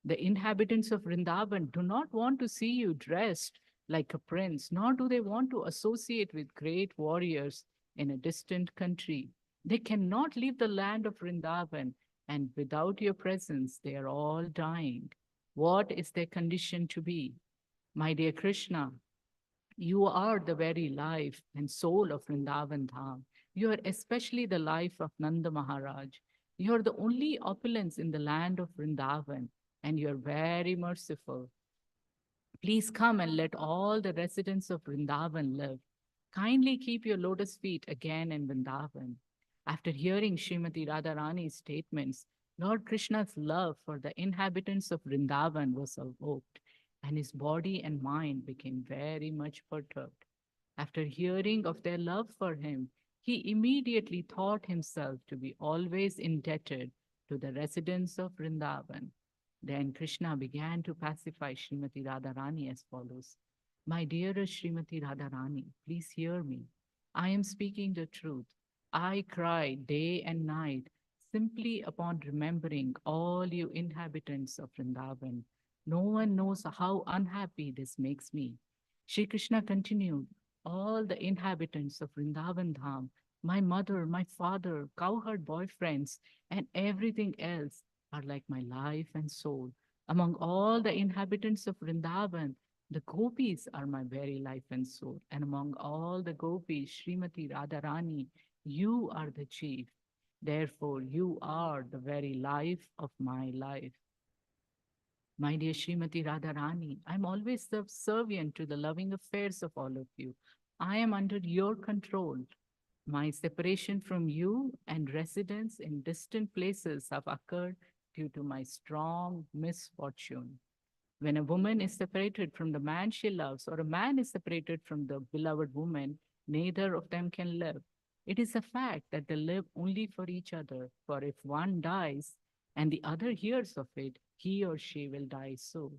Speaker 3: The inhabitants of Vrindavan do not want to see you dressed like a prince, nor do they want to associate with great warriors in a distant country. They cannot leave the land of Vrindavan, and without your presence, they are all dying. What is their condition to be? My dear Krishna, you are the very life and soul of Vrindavan Dham. You are especially the life of Nanda Maharaj. You are the only opulence in the land of Vrindavan, and you are very merciful. Please come and let all the residents of Vrindavan live. Kindly keep your lotus feet again in Vrindavan. After hearing Srimati Radharani's statements, Lord Krishna's love for the inhabitants of Vrindavan was evoked, and his body and mind became very much perturbed. After hearing of their love for him, he immediately thought himself to be always indebted to the residents of Vrindavan. Then Krishna began to pacify Srimati Radharani as follows. My dearest Srimati Radharani, please hear me. I am speaking the truth. I cry day and night simply upon remembering all you inhabitants of Vrindavan. No one knows how unhappy this makes me. Shri Krishna continued, all the inhabitants of Vrindavan Dham, my mother, my father, cowherd boyfriends, and everything else are like my life and soul. Among all the inhabitants of Vrindavan, the gopis are my very life and soul. And among all the gopis, Srimati Radharani, you are the chief. Therefore, you are the very life of my life. My dear Srimati Radharani, I'm always subservient to the loving affairs of all of you. I am under your control. My separation from you and residence in distant places have occurred due to my strong misfortune. When a woman is separated from the man she loves, or a man is separated from the beloved woman, neither of them can live. It is a fact that they live only for each other, for if one dies and the other hears of it, he or she will die so.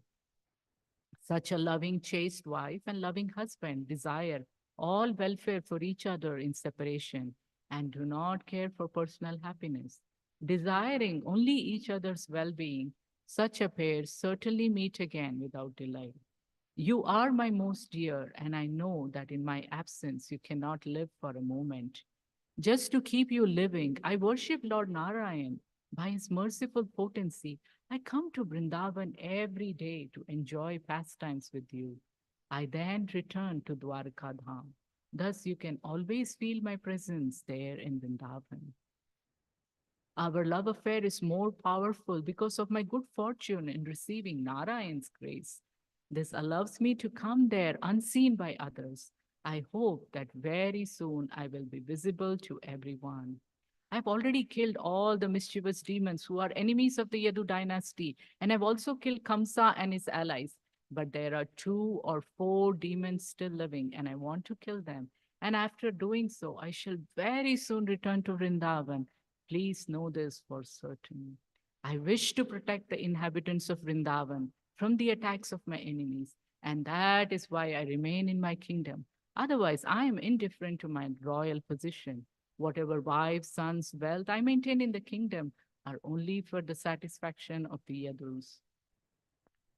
Speaker 3: Such a loving, chaste wife and loving husband desire all welfare for each other in separation and do not care for personal happiness. Desiring only each other's well being, such a pair certainly meet again without delay. You are my most dear, and I know that in my absence you cannot live for a moment. Just to keep you living, I worship Lord Narayan. By his merciful potency, I come to Vrindavan every day to enjoy pastimes with you. I then return to Dwarka Dham. Thus, you can always feel my presence there in Vrindavan. Our love affair is more powerful because of my good fortune in receiving Narayan's grace. This allows me to come there unseen by others. I hope that very soon I will be visible to everyone. I've already killed all the mischievous demons who are enemies of the Yadu dynasty, and I've also killed Kamsa and his allies. But there are 2 or 4 demons still living, and I want to kill them. And after doing so, I shall very soon return to Vrindavan. Please know this for certain. I wish to protect the inhabitants of Vrindavan from the attacks of my enemies. And that is why I remain in my kingdom. Otherwise, I am indifferent to my royal position. Whatever wives, sons, wealth I maintain in the kingdom are only for the satisfaction of the others.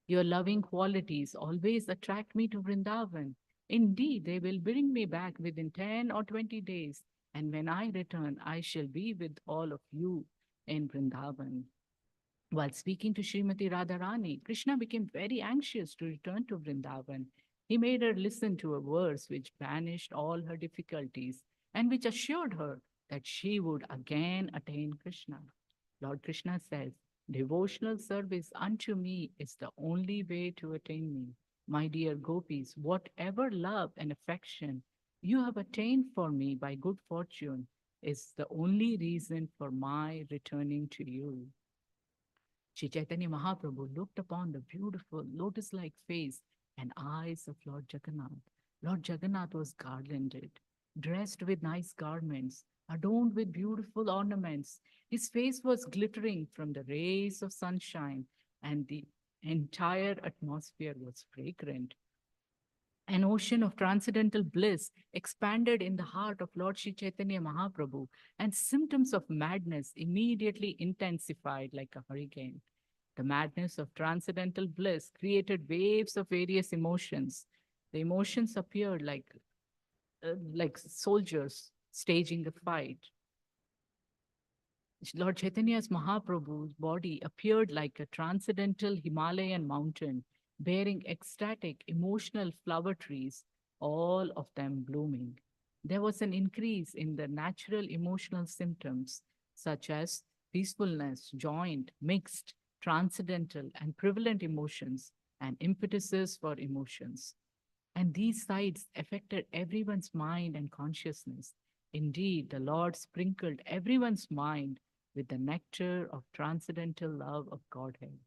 Speaker 3: Your loving qualities always attract me to Vrindavan. Indeed, they will bring me back within 10 or 20 days, and when I return, I shall be with all of you in Vrindavan. While speaking to Srimati Radharani, Krishna became very anxious to return to Vrindavan. He made her listen to a verse which banished all her difficulties and which assured her that she would again attain Krishna. Lord Krishna says, devotional service unto me is the only way to attain me. My dear gopis, whatever love and affection you have attained for me by good fortune is the only reason for my returning to you. Sri Chaitanya Mahaprabhu looked upon the beautiful lotus like face and eyes of Lord Jagannath. Lord Jagannath was garlanded, dressed with nice garments, adorned with beautiful ornaments. His face was glittering from the rays of sunshine, and the entire atmosphere was fragrant. An ocean of transcendental bliss expanded in the heart of Lord Sri Chaitanya Mahaprabhu, and symptoms of madness immediately intensified like a hurricane. The madness of transcendental bliss created waves of various emotions. The emotions appeared like soldiers staging a fight. Lord Chaitanya's Mahaprabhu's body appeared like a transcendental Himalayan mountain, bearing ecstatic, emotional flower trees, all of them blooming. There was an increase in the natural emotional symptoms, such as peacefulness, joint, mixed, transcendental, and prevalent emotions, and impetuses for emotions. And these sights affected everyone's mind and consciousness. Indeed, the Lord sprinkled everyone's mind with the nectar of transcendental love of Godhead.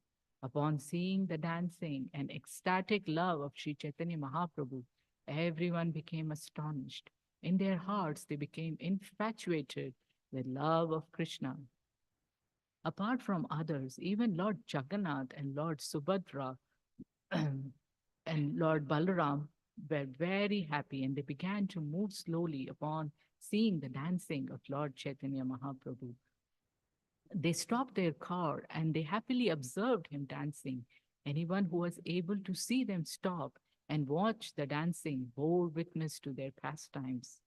Speaker 3: Upon seeing the dancing and ecstatic love of Sri Chaitanya Mahaprabhu, everyone became astonished. In their hearts, they became infatuated with love of Krishna. Apart from others, even Lord Jagannath and Lord Subhadra and Lord Balaram were very happy, and they began to move slowly upon seeing the dancing of Lord Chaitanya Mahaprabhu. They stopped their car and they happily observed him dancing. Anyone who was able to see them stop and watch the dancing bore witness to their pastimes.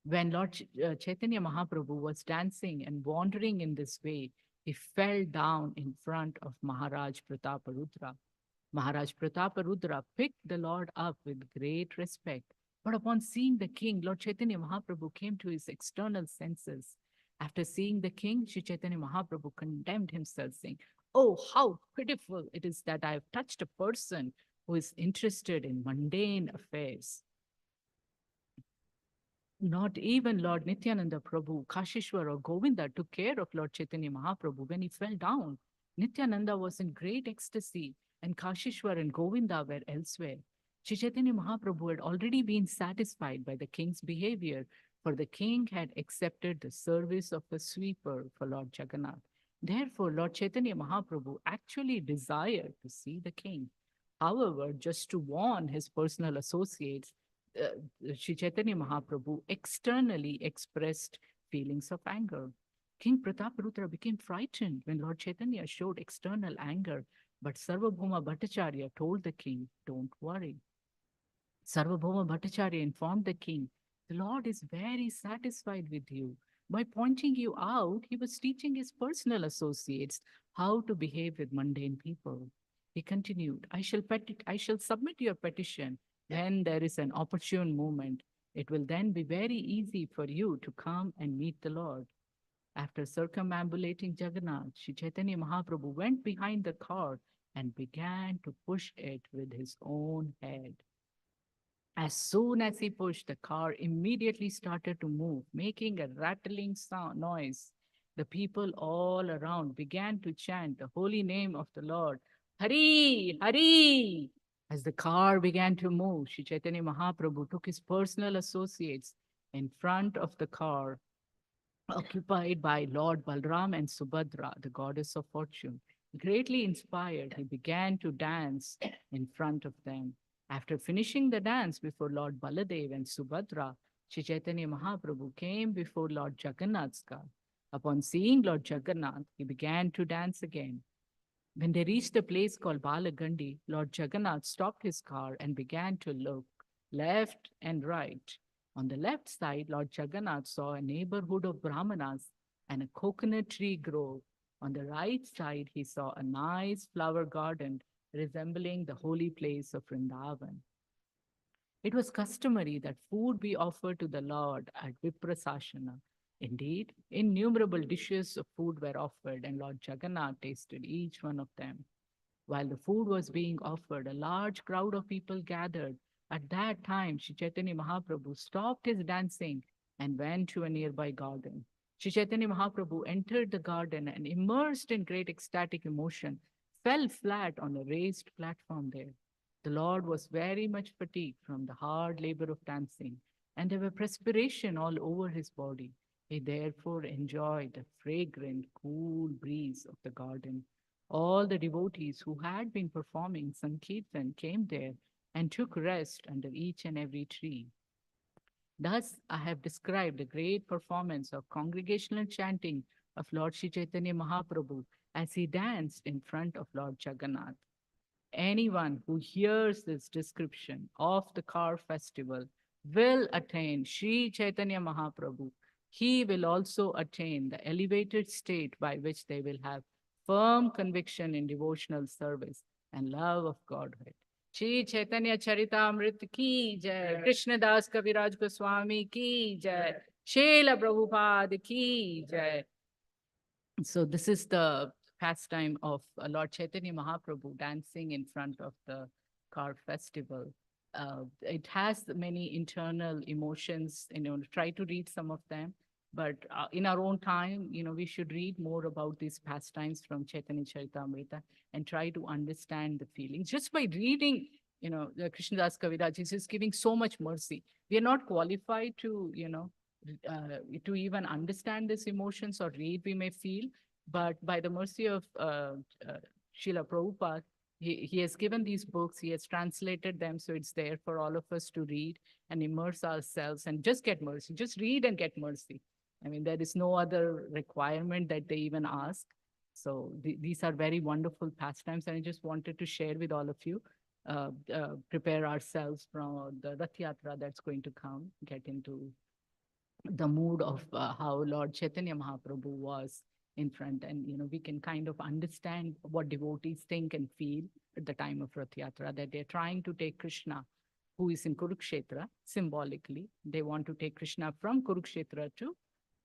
Speaker 3: When Lord Chaitanya Mahaprabhu was dancing and wandering in this way, he fell down in front of Maharaj Prataparudra. Maharaj Prataparudra picked the Lord up with great respect. But upon seeing the king, Lord Chaitanya Mahaprabhu came to his external senses. After seeing the king, Sri Chaitanya Mahaprabhu condemned himself, saying, "Oh, how pitiful it is that I have touched a person who is interested in mundane affairs." Not even Lord Nityananda Prabhu, Kashishwar, or Govinda took care of Lord Chaitanya Mahaprabhu when he fell down. Nityananda was in great ecstasy, and Kashishwar and Govinda were elsewhere. Sri Chaitanya Mahaprabhu had already been satisfied by the king's behavior, for the king had accepted the service of a sweeper for Lord Jagannath. Therefore, Lord Chaitanya Mahaprabhu actually desired to see the king. However, just to warn his personal associates, Sri Chaitanya Mahaprabhu externally expressed feelings of anger. King Prataparudra became frightened when Lord Chaitanya showed external anger, but Sarvabhauma Bhattacharya told the king, "Don't worry." Sarvabhauma Bhattacharya informed the king, "The Lord is very satisfied with you. By pointing you out, he was teaching his personal associates how to behave with mundane people." He continued, I shall submit your petition when there is an opportune moment. It will then be very easy for you to come and meet the Lord." After circumambulating Jagannath, Sri Chaitanya Mahaprabhu went behind the car and began to push it with his own head. As soon as he pushed, the car immediately started to move, making a rattling noise. The people all around began to chant the holy name of the Lord, Hari, Hari. As the car began to move, Sri Chaitanya Mahaprabhu took his personal associates in front of the car, occupied by Lord Balram and Subhadra, the goddess of fortune. Greatly inspired, he began to dance in front of them. After finishing the dance before Lord Baladev and Subhadra, Sri Chaitanya Mahaprabhu came before Lord Jagannath's car. Upon seeing Lord Jagannath, he began to dance again. When they reached a place called Balagandi, Lord Jagannath stopped his car and began to look left and right. On the left side, Lord Jagannath saw a neighborhood of Brahmanas and a coconut tree grove. On the right side, he saw a nice flower garden resembling the holy place of Vrindavan. It was customary that food be offered to the Lord at Viprasashana. Indeed, innumerable dishes of food were offered, and Lord Jagannath tasted each one of them. While the food was being offered, a large crowd of people gathered. At that time, Sri Chaitanya Mahaprabhu stopped his dancing and went to a nearby garden. Sri Chaitanya Mahaprabhu entered the garden and, immersed in great ecstatic emotion, fell flat on a raised platform there. The Lord was very much fatigued from the hard labor of dancing, and there were perspiration all over his body. He therefore enjoyed the fragrant, cool breeze of the garden. All the devotees who had been performing Sankirtan came there and took rest under each and every tree. Thus, I have described the great performance of congregational chanting of Lord Sri Chaitanya Mahaprabhu as he danced in front of Lord Jagannath. Anyone who hears this description of the car festival will attain Sri Chaitanya Mahaprabhu. He will also attain the elevated state by which they will have firm conviction in devotional service and love of Godhead. Shri Chaitanya Charitamrita ki jai, Krishna Das Kaviraj Goswami ki jai, Srila Prabhupada ki jai. So this is the pastime of Lord Chaitanya Mahaprabhu dancing in front of the car festival. It has many internal emotions, try to read some of them, but in our own time, we should read more about these pastimes from Chaitanya Charitamrita and try to understand the feelings. Just by reading, the Krishnadas Kaviraj is just giving so much mercy. We are not qualified to even understand these emotions or read, we may feel, but by the mercy of Srila Prabhupada, he has given these books, he has translated them, so it's there for all of us to read and immerse ourselves and just get mercy. Just read and get mercy. I mean, there is no other requirement that they even ask. So these are very wonderful pastimes, and I just wanted to share with all of you. Prepare ourselves from the Rath Yatra that's going to come, get into the mood of how Lord Chaitanya Mahaprabhu was in front, and we can kind of understand what devotees think and feel at the time of Rath Yatra, that they're trying to take Krishna, who is in Kurukshetra, symbolically. They want to take Krishna from Kurukshetra to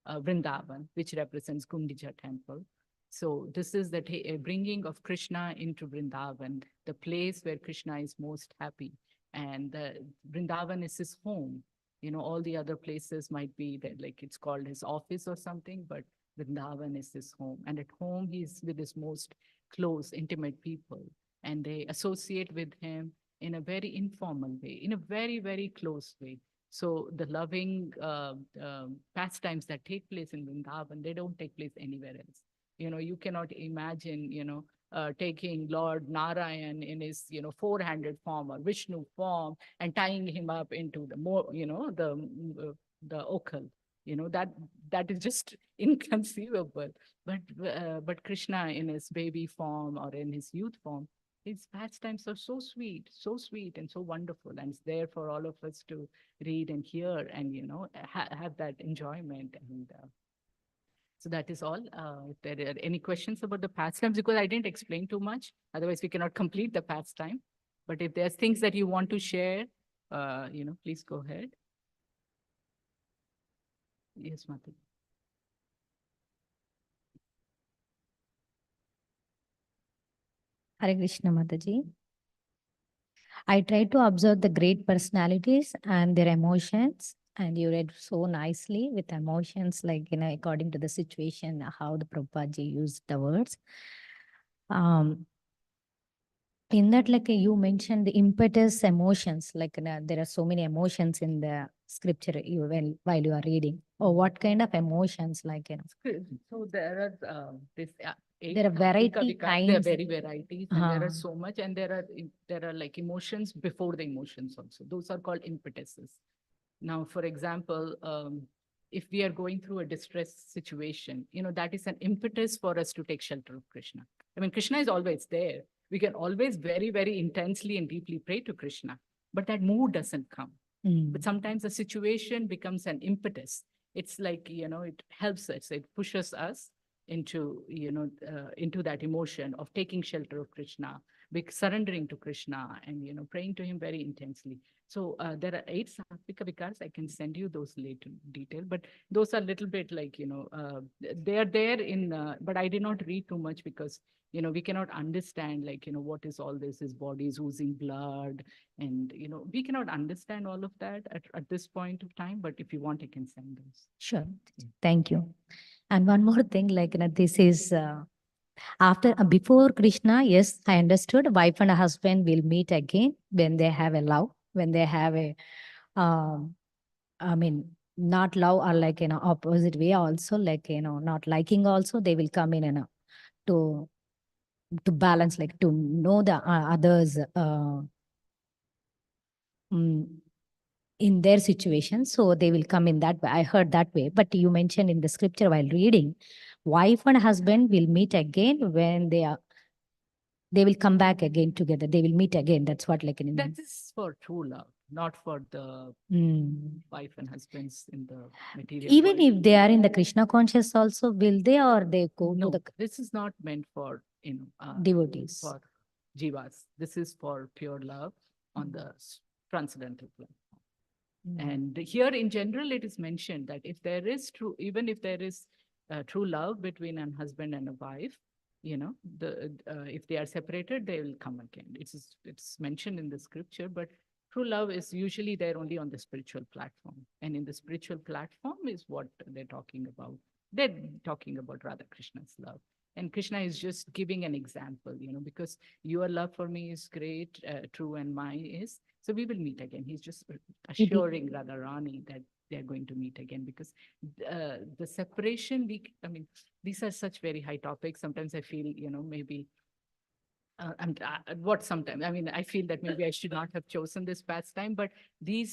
Speaker 3: Vrindavan, which represents Gundija temple. So this is the bringing of Krishna into Vrindavan, the place where Krishna is most happy. And Vrindavan is his home. All the other places might be that, like, it's called his office or something, but Vrindavan is his home. And at home, he's with his most close, intimate people. And they associate with him in a very informal way, in a very, very close way. So the loving pastimes that take place in Vrindavan, they don't take place anywhere else. You cannot imagine, taking Lord Narayan in his, four-handed form or Vishnu form and tying him up into the okal. That is just inconceivable. But Krishna in his baby form or in his youth form, his pastimes are so sweet and so wonderful, and it's there for all of us to read and hear and have that enjoyment. And so that is all. If there are any questions about the pastimes, because I didn't explain too much, otherwise we cannot complete the pastime. But if there's things that you want to share, please go ahead. Yes, Mati.
Speaker 4: Hare Krishna Mataji. I tried to observe the great personalities and their emotions, and you read so nicely with emotions, like, according to the situation, how the Prabhupada used the words. In that, like, you mentioned the impetus emotions, like, there are so many emotions in the scripture while you are reading. Or what kind of emotions, like,
Speaker 3: So there are this eight
Speaker 4: There are
Speaker 3: Satvika
Speaker 4: variety
Speaker 3: Vikas. There are
Speaker 4: kinds.
Speaker 3: very varieties, and there
Speaker 4: Ah.
Speaker 3: are so much, and there are like emotions before the emotions also. Those are called impetuses. Now, for example, if we are going through a distress situation, that is an impetus for us to take shelter of Krishna. I mean, Krishna is always there. We can always very, very intensely and deeply pray to Krishna, but that mood doesn't come. But sometimes the situation becomes an impetus. It's like, it helps us, it pushes us into that emotion of taking shelter of Krishna, surrendering to Krishna, and, praying to him very intensely. So there are 8 Satvika Vikars. I can send you those later detail, but those are a little bit like, they are there but I did not read too much because, we cannot understand like, what is all this, his body is oozing blood. And, we cannot understand all of that at this point of time, but if you want, I can send those.
Speaker 4: Sure. Thank you. And one more thing, like, this is before Krishna, yes, I understood wife and husband will meet again when they have a love, when they have a, I mean, not love or like, opposite way also, like, not liking also, they will come in and to balance, like to know the others mm, in their situation. So they will come in that way. I heard that way. But you mentioned in the scripture while reading, wife and husband will meet again when they will come back again together. They will meet again. That's what like in
Speaker 3: That is for true love, not for the wife and husbands in the material
Speaker 4: even
Speaker 3: world.
Speaker 4: if they are in the Krishna conscious also, will they, or they go
Speaker 3: No,
Speaker 4: to the
Speaker 3: this is not meant for,
Speaker 4: devotees?
Speaker 3: for jivas. This is for pure love on the transcendental plane. And here in general, it is mentioned that if there is even if there is true love between a husband and a wife, if they are separated, they will come again. It's mentioned in the scripture, but true love is usually there only on the spiritual platform. And in the spiritual platform is what they're talking about. They're talking about Radha Krishna's love. And Krishna is just giving an example, because your love for me is great, true, and mine is. So we will meet again. He's just assuring Radharani that they're going to meet again, because the separation, I mean, these are such very high topics. Sometimes I feel, maybe sometimes, I mean, I feel that maybe I should not have chosen this pastime, but the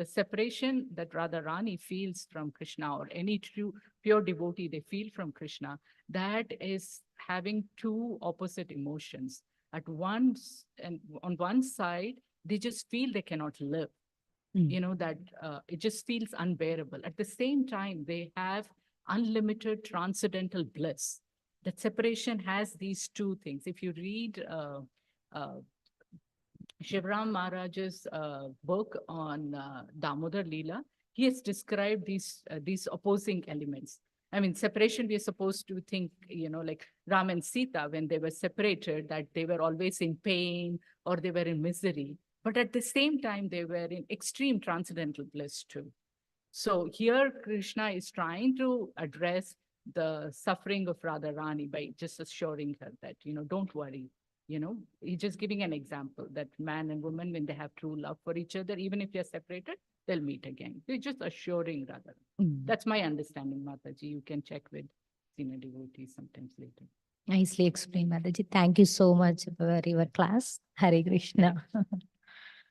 Speaker 3: separation that Radharani feels from Krishna, or any true pure devotee, they feel from Krishna, that is having two opposite emotions. And on one side, they just feel they cannot live, that it just feels unbearable. At the same time, they have unlimited transcendental bliss. That separation has these two things. If you read Shivram Maharaj's book on Damodar Leela, he has described these opposing elements. I mean, separation, we are supposed to think, like Ram and Sita, when they were separated, that they were always in pain or they were in misery. But at the same time, they were in extreme transcendental bliss too. So here Krishna is trying to address the suffering of Radharani by just assuring her that, don't worry. He's just giving an example that man and woman, when they have true love for each other, even if they're separated, they'll meet again. They're just assuring Radharani. That's my understanding, Mataji. You can check with senior devotees sometimes later.
Speaker 4: Nicely explained, Mataji. Thank you so much for your class. Hare Krishna.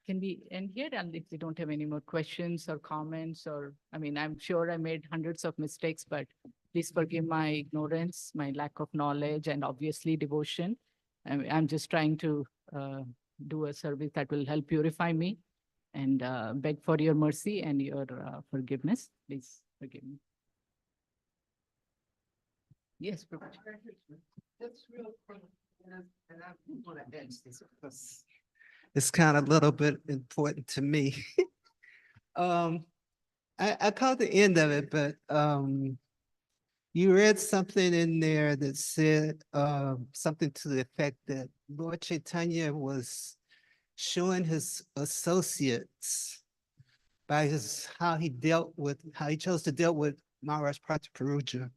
Speaker 3: Can we end here? And if we don't have any more questions or comments, I mean, I'm sure I made hundreds of mistakes, but please forgive my ignorance, my lack of knowledge, and obviously devotion. I'm just trying to do a service that will help purify me, and beg for your mercy and your forgiveness. Please forgive me. Yes, Prabhuji.
Speaker 5: Just real quick, and I'm going to ask this because it's kind of a little bit important to me. I caught the end of it, but you read something in there that said something to the effect that Lord Chaitanya was showing his associates by how he chose to deal with Maharaj Prataparuja,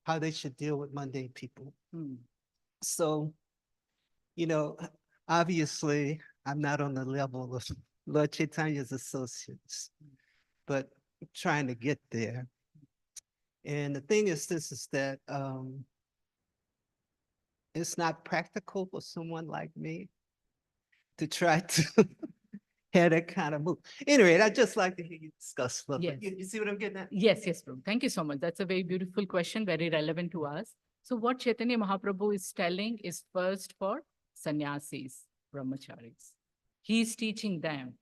Speaker 5: how they should deal with mundane people. So, obviously, I'm not on the level of Lord Chaitanya's associates, but, trying to get there. And the thing is, this is that it's not practical for someone like me to try to have that kind of move. Anyway, I'd just like to hear you discuss a little bit.
Speaker 3: Yes.
Speaker 5: You see what I'm getting at?
Speaker 3: Yes, yes, Prabhu. Thank you so much. That's a very beautiful question, very relevant to us. So what Chaitanya Mahaprabhu is telling is first for sannyasis, brahmacharis. He's teaching them.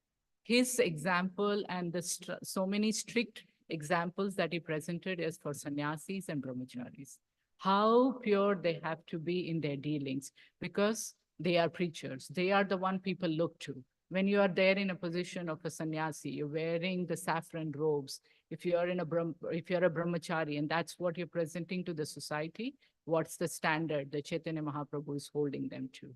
Speaker 3: His example and the so many strict examples that he presented is for sannyasis and brahmacharis. How pure they have to be in their dealings because they are preachers. They are the one people look to. When you are there in a position of a sannyasi, you're wearing the saffron robes. If you're a brahmachari and that's what you're presenting to the society, what's the standard that Chaitanya Mahaprabhu is holding them to?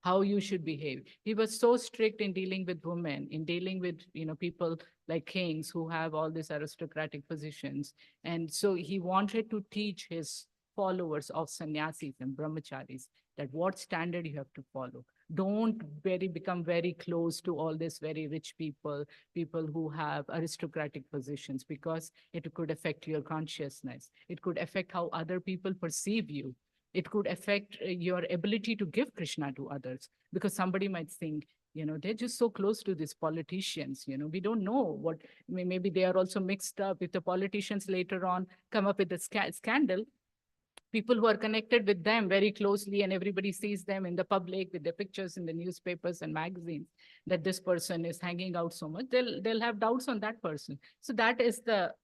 Speaker 3: How you should behave. He was so strict in dealing with women, in dealing with people like kings who have all these aristocratic positions. And so he wanted to teach his followers of sannyasis and brahmacharis that what standard you have to follow. Don't become very close to all these very rich people who have aristocratic positions, because it could affect your consciousness. It could affect how other people perceive you. It could affect your ability to give Krishna to others, because somebody might think, they're just so close to these politicians. We don't know what, maybe they are also mixed up. If the politicians later on come up with a scandal, people who are connected with them very closely and everybody sees them in the public with their pictures in the newspapers and magazines, that this person is hanging out so much, they'll have doubts on that person. So that is the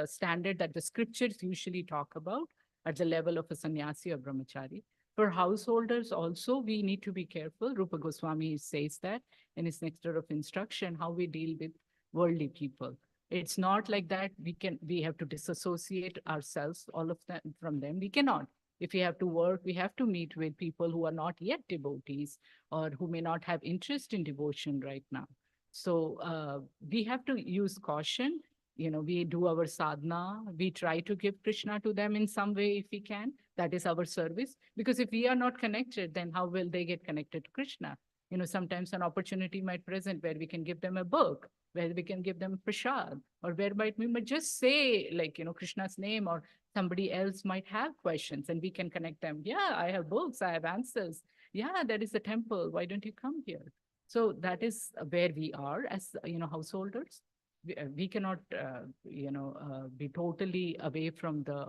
Speaker 3: standard that the scriptures usually talk about at the level of a sannyasi or brahmachari. For householders also, we need to be careful. Rupa Goswami says that in his nectar of instruction, how we deal with worldly people. It's not like that we have to disassociate ourselves, all of them, from them. We cannot. If we have to work, we have to meet with people who are not yet devotees or who may not have interest in devotion right now. So we have to use caution. We do our sadhana. We try to give Krishna to them in some way if we can. That is our service. Because if we are not connected, then how will they get connected to Krishna? Sometimes an opportunity might present where we can give them a book, where we can give them prasad, or where we might just say, like, Krishna's name, or somebody else might have questions and we can connect them. Yeah, I have books, I have answers. Yeah, there is a temple. Why don't you come here? So that is where we are as, householders. We cannot, be totally away from the,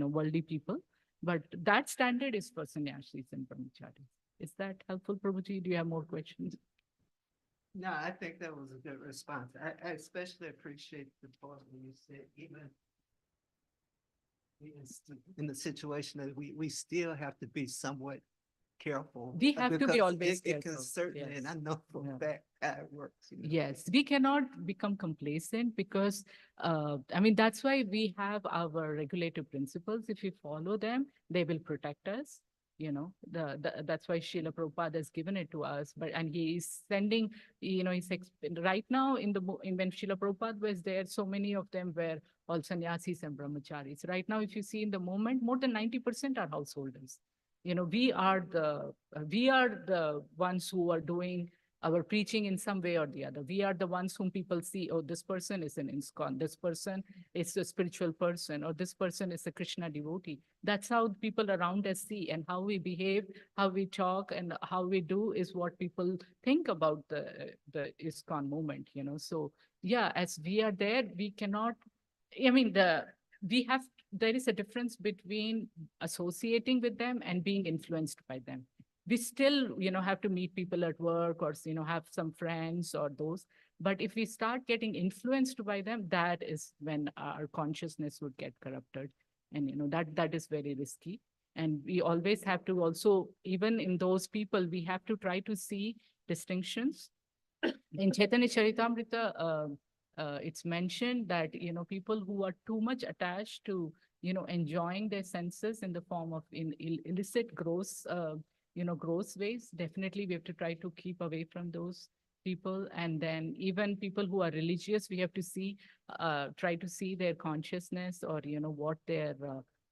Speaker 3: worldly people. But that standard is for sannyasis and brahmacharis. Is that helpful, Prabhuji? Do you have more questions?
Speaker 5: No, I think that was a good response. I especially appreciate the part when you said even in the situation that we still have to be somewhat careful.
Speaker 3: We have to be
Speaker 5: because
Speaker 3: always
Speaker 5: it can
Speaker 3: careful.
Speaker 5: certainly, and I know for a fact how it works.
Speaker 3: Yes, we cannot become complacent because, that's why we have our regulative principles. If we follow them, they will protect us. That's why Srila Prabhupada has given it to us. And he is sending, right now when Srila Prabhupada was there, so many of them were all sannyasis and brahmacharis. Right now, if you see in the movement, more than 90% are householders. We are the ones who are doing our preaching in some way or the other. We are the ones whom people see, oh, this person is an ISKCON, this person is a spiritual person, or this person is a Krishna devotee. That's how people around us see, and how we behave, how we talk, and how we do is what people think about the ISKCON movement, So yeah, as we are there, we cannot, there is a difference between associating with them and being influenced by them. We still, have to meet people at work, or, have some friends or those. But if we start getting influenced by them, that is when our consciousness would get corrupted. And, that is very risky. And we always have to also, even in those people, we have to try to see distinctions. In Chaitanya Charitamrita, it's mentioned that, people who are too much attached to, enjoying their senses in the form of illicit gross ways, definitely we have to try to keep away from those people. And then even people who are religious, we have to try to see their consciousness, or, what their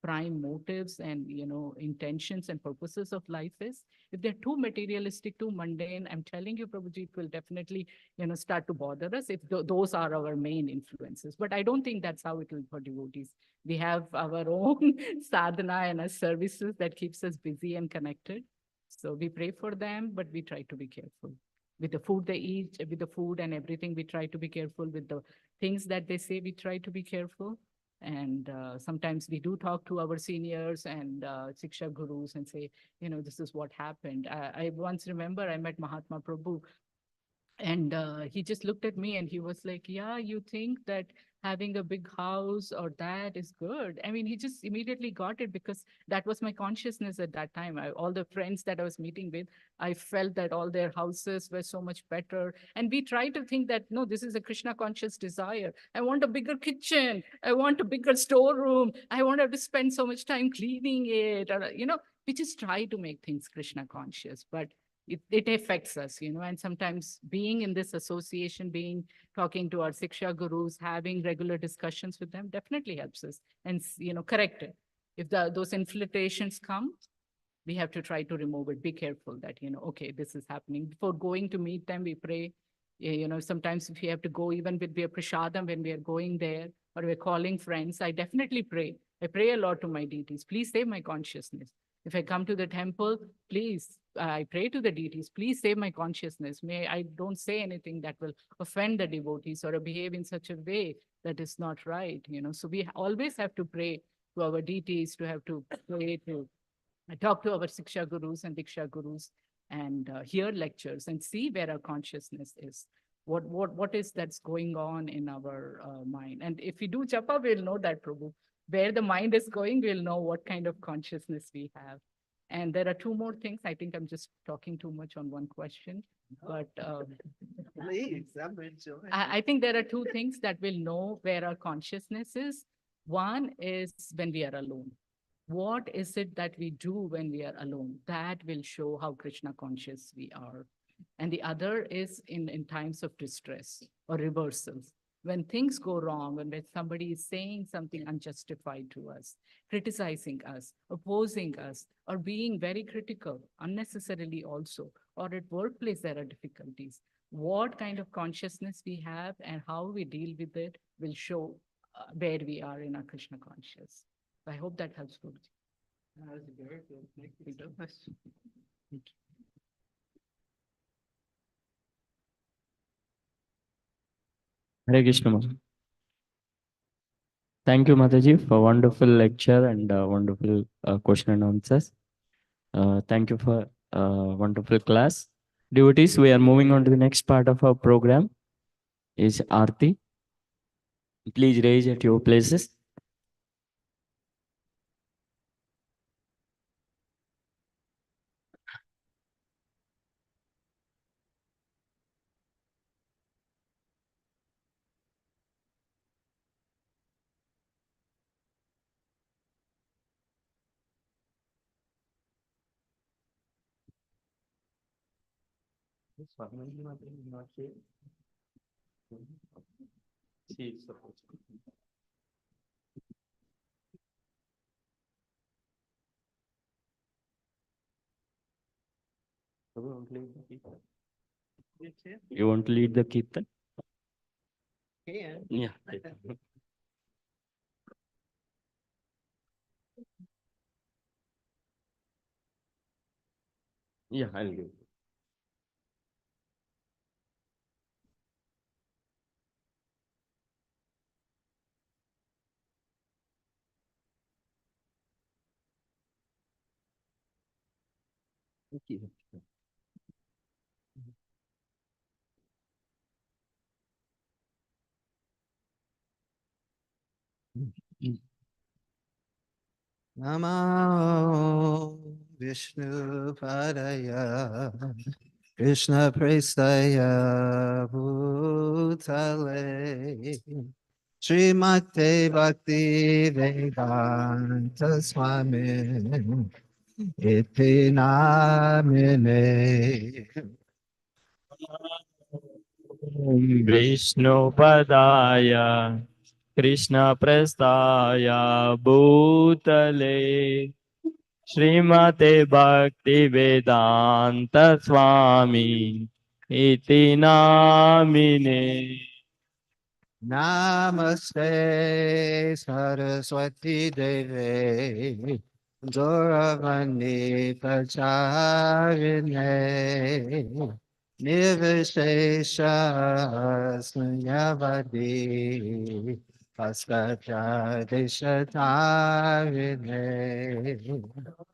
Speaker 3: prime motives and, intentions and purposes of life is. If they're too materialistic, too mundane, I'm telling you, Prabhuji, it will definitely, start to bother us if those are our main influences. But I don't think that's how it will for devotees. We have our own sadhana and our services that keeps us busy and connected. So we pray for them, but we try to be careful. With the food they eat, with the food and everything, we try to be careful. With the things that they say, we try to be careful. And sometimes we do talk to our seniors and Siksha gurus and say, this is what happened. I once remember I met Mahatma Prabhu, and he just looked at me and he was like, yeah, you think that having a big house or that is good? I mean, he just immediately got it because that was my consciousness at that time. All the friends that I was meeting with, I felt that all their houses were so much better. And we try to think that, no, this is a Krishna conscious desire. I want a bigger kitchen. I want a bigger storeroom. I want to have to spend so much time cleaning it. Or, we just try to make things Krishna conscious. But it affects us, and sometimes being in this association, talking to our Siksha gurus, having regular discussions with them definitely helps us and, correct it. If those infiltrations come, we have to try to remove it. Be careful that, okay, this is happening. Before going to meet them, we pray. Sometimes if we have to go even with their prasadam when we are going there or we're calling friends, I definitely pray. I pray a lot to my deities. Please save my consciousness. If I come to the temple, please, I pray to the deities, please save my consciousness. May I don't say anything that will offend the devotees or behave in such a way that is not right. So we always have to pray to our deities, to have to pray to talk to our Siksha gurus and Diksha gurus and hear lectures and see where our consciousness is. What is that's going on in our mind? And if we do japa, we'll know that, Prabhu. Where the mind is going, we'll know what kind of consciousness we have. And there are two more things. I think I'm just talking too much on one question, but
Speaker 5: Please, I'm enjoying.
Speaker 3: I think there are two things that we'll know where our consciousness is. One is when we are alone. What is it that we do when we are alone? That will show how Krishna conscious we are. And the other is in times of distress or reversals. When things go wrong, when somebody is saying something unjustified to us, criticizing us, opposing us, or being very critical unnecessarily also, or at workplace there are difficulties. What kind of consciousness we have and how we deal with it will show where we are in our Krishna conscious. I hope that helps, Guruji.
Speaker 5: That was very good. Thank you so much.
Speaker 1: Hare Krishna. Thank you, Mataji, for wonderful lecture and wonderful question and answers. Thank you for wonderful class. Devotees, we are moving on to the next part of our program is Arati. Please raise at your places. You want to lead the Kirtan?
Speaker 5: Can.
Speaker 1: Yeah. Yeah, I'll do.
Speaker 5: Namo Vishnu Padaya Krishna Prestaya Bhutale Srimate Bhakti Vedanta Swami Iti Namine
Speaker 1: Vishnu Padaya Krishna prastaya bhutale Srimate Bhakti Vedanta Swami Iti Namine.
Speaker 5: Namaste Saraswati Deve Gauravani Pacharine Nirvishesha Sunyavadi Paskata Deshatarine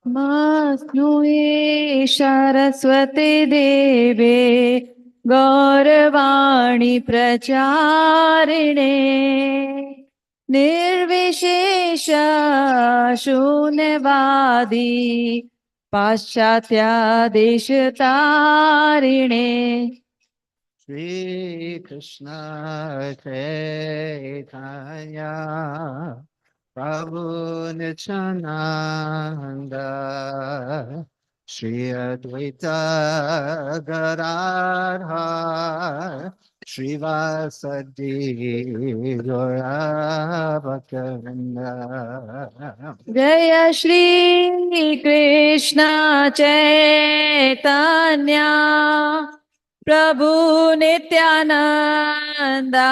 Speaker 3: Masnue Saraswati Deve Gauravani Pracharine Nirvishesha Shunyavadi Paschatya Deshatarine
Speaker 5: Shri Krishna Chaitanya Prabhu Nityananda Shri Advaita Gadadhar Shri Vasadi Gaurabhaktavinda
Speaker 3: Jaya Shri Krishna Chaitanya Prabhu Nityananda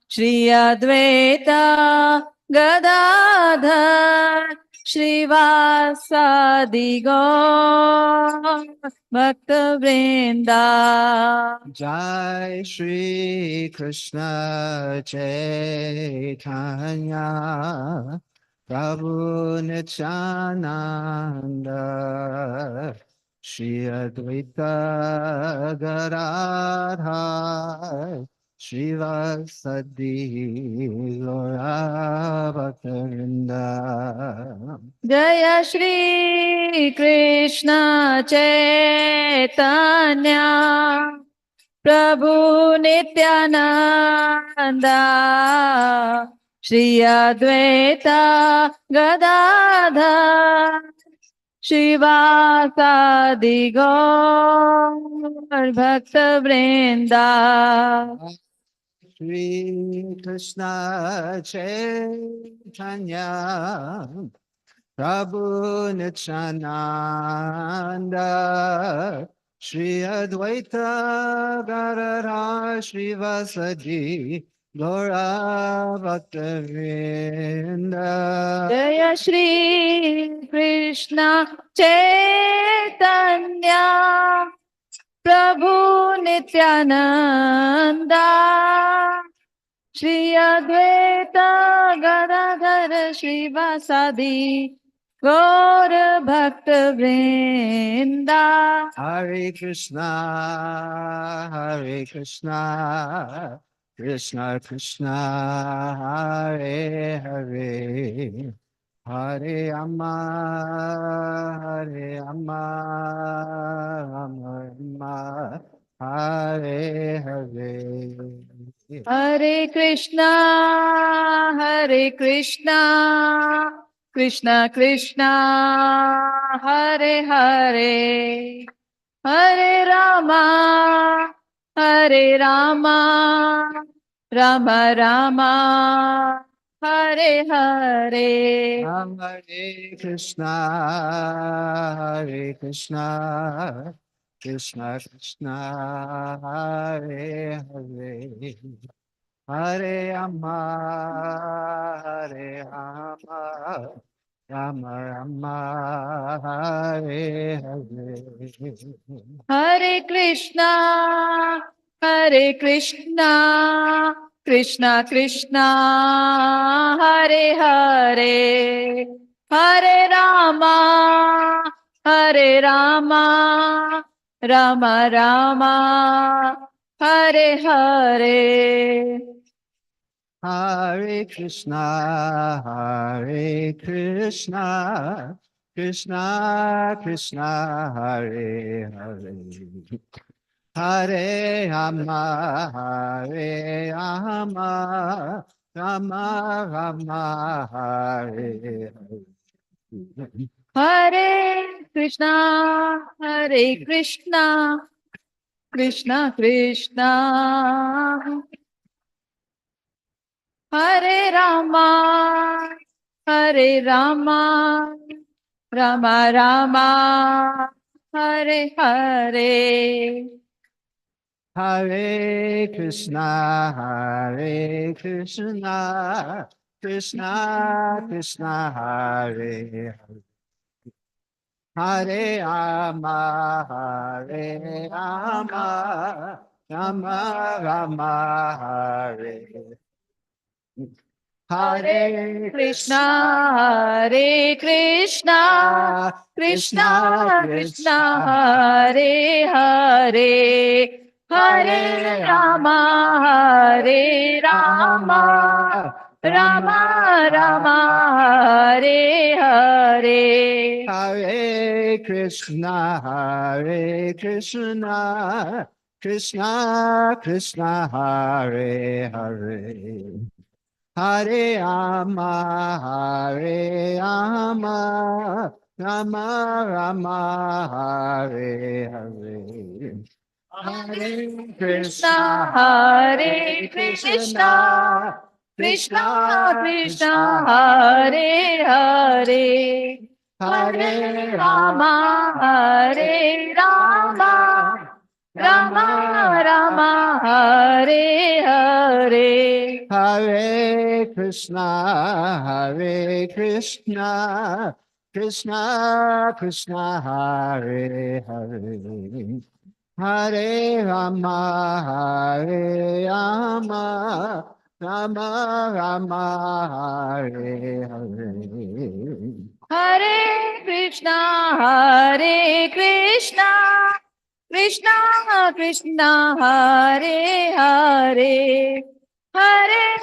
Speaker 3: Shri Advaita Gadadhar Shri Vasadi Gaur Bhakta Vrinda
Speaker 5: Jai Shri Krishna Chaitanya Prabhu Nityananda Shri Advaita Gadadhar Shri Vasadi Gaurabhaktavinda
Speaker 3: Jaya Shri Krishna Chaitanya Prabhu Nityananda Shri Advaita Gadadhar Shivasadi Gaur Bhakta Vrinda
Speaker 5: Shri Krishna Chaitanya Prabhu Nityananda Shri Advaita Gadadhar Shri Vasadi Gaura Bhaktavinda
Speaker 3: Jaya Shri Krishna Chaitanya Prabhu Nityananda Shri Advaita Gadadhar Shri Vasadi Gaur Bhakta Vrinda
Speaker 5: Hare Krishna, Hare Krishna, Krishna Krishna, Hare Hare, Hare Rama, Hare Rama, Rama Rama, Hare Hare.
Speaker 3: Hare Krishna, Hare Krishna, Krishna Krishna, Hare Hare, Hare Rama, Hare Rama, Rama Rama, Hare Hare.
Speaker 5: Hare Krishna, Hare Krishna, Krishna Krishna, Hare Hare, Hare Rama, Hare Rama, Rama Rama, Hare Hare.
Speaker 3: Hare Krishna, Hare Krishna, Krishna Krishna, Hare Hare, Hare Rama, Hare Rama, Rama Rama, Hare Hare.
Speaker 5: Hare Krishna, Hare Krishna, Krishna Krishna, Hare Hare. Hare Rama, Hare Rama, Rama Rama, Hare Hare.
Speaker 3: Hare Krishna, Hare Krishna, Krishna Krishna, Hare Rama, Hare Rama, Rama Rama, Hare Hare.
Speaker 5: Hare Krishna, Hare Krishna, Krishna Krishna, Hare Hare Rama, Hare Rama, Rama Rama, Hare
Speaker 3: Krishna, Hare Krishna, Krishna Krishna, Hare Hare. Hare Rama, Hare Rama, Rama Rama, Hare Hare.
Speaker 5: Hare Krishna, Hare Krishna, Krishna Krishna, Hare Hare. Hare Rama, Hare Rama, Rama Rama, Hare Hare. Hare
Speaker 3: Krishna,
Speaker 5: Krishna,
Speaker 3: Hare Krishna, Krishna Krishna, Hare Hare. Hare Rama, Hare Rama, Rama Rama, Hare Hare.
Speaker 5: Hare Krishna, Hare Krishna, Krishna Krishna, Hare Hare. Hare Rama, Hare Rama, Rama Rama, Hare Hare.
Speaker 3: Hare Krishna, Hare Krishna, Krishna Krishna, Hare Hare. Hare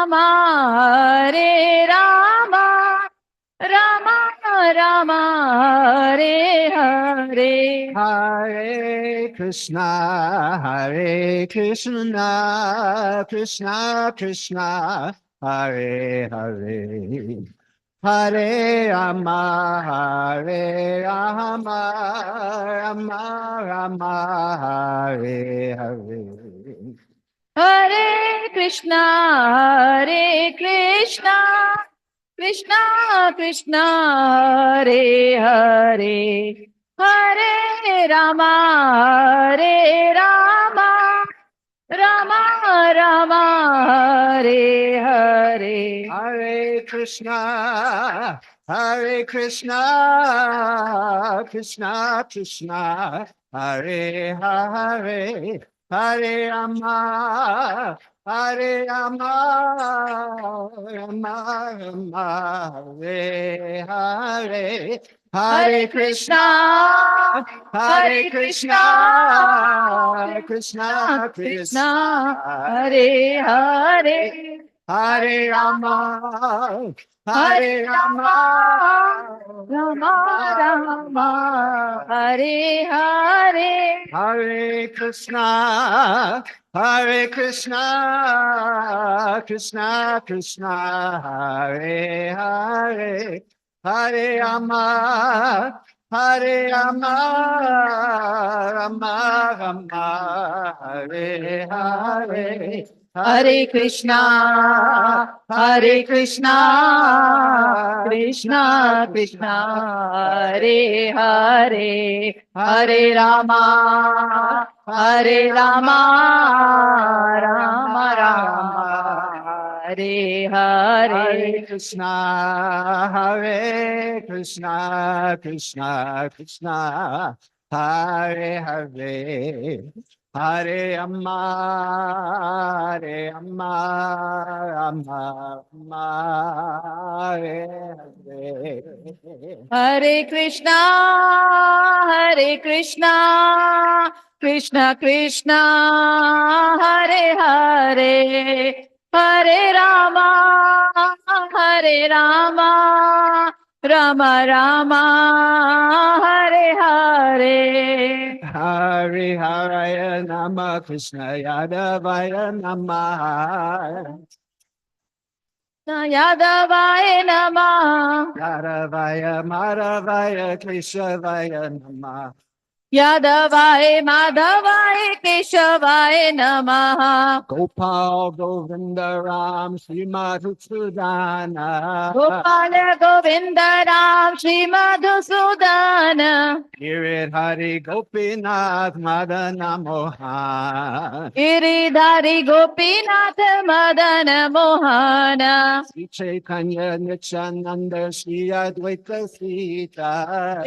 Speaker 3: Rama, Hare Rama, Rama Rama, Hare Hare.
Speaker 5: Hare Krishna, Hare Krishna, Krishna Krishna, Hare Hare. Hare Rama, Hare Rama, Rama Rama, Hare Hare.
Speaker 3: Hare Krishna, Hare Krishna, Krishna Krishna, Hare Hare. Hare Rama, Hare Rama, Rama Rama, Hare Hare.
Speaker 5: Hare Krishna, Hare Krishna, Krishna Krishna, Hare Hare, Hare Rama, Hare Rama, Rama Rama, Hare Hare. Hare Krishna, Hare Krishna, Krishna
Speaker 3: Krishna,
Speaker 5: Krishna,
Speaker 3: Hare Hare.
Speaker 5: Hare Rama, Hare Rama,
Speaker 3: Rama Rama, Hare Hare.
Speaker 5: Hare Krishna, Hare Krishna, Krishna Krishna, Hare Hare, Hare Rama, Hare Rama, Rama Rama, Hare Hare.
Speaker 3: Hare Krishna, Hare Krishna, Krishna Krishna, Hare Hare. Hare Rama, Hare Rama, Rama Rama, Hare Hare.
Speaker 5: Krishna, Hare Krishna, Krishna Krishna, Hare Hare. Hare Rama, Hare Rama, Rama Rama, Hare Hare.
Speaker 3: Hare Krishna, Hare Krishna, Krishna Krishna, Hare Hare. Hare Rama, Hare Rama, Rama Rama, Hare Hare.
Speaker 5: Hari Haraya Nama Krishna Yadavaya Nama
Speaker 3: Yadavaya Namah.
Speaker 5: Yadavaya Madhavaya Keshavaya Nama
Speaker 3: Yadavaya Madhavaya Keshavaya Namaha.
Speaker 5: Gopal Govinda Ram Sri Madhusudana.
Speaker 3: Gopala Govinda Ram Shri Madhusudana.
Speaker 5: Giridhari Gopinath Madana Mohan.
Speaker 3: Giridhari Gopinath Madana Mohana.
Speaker 5: Sri Chaitanya Nityananda Sri Advaita Sita.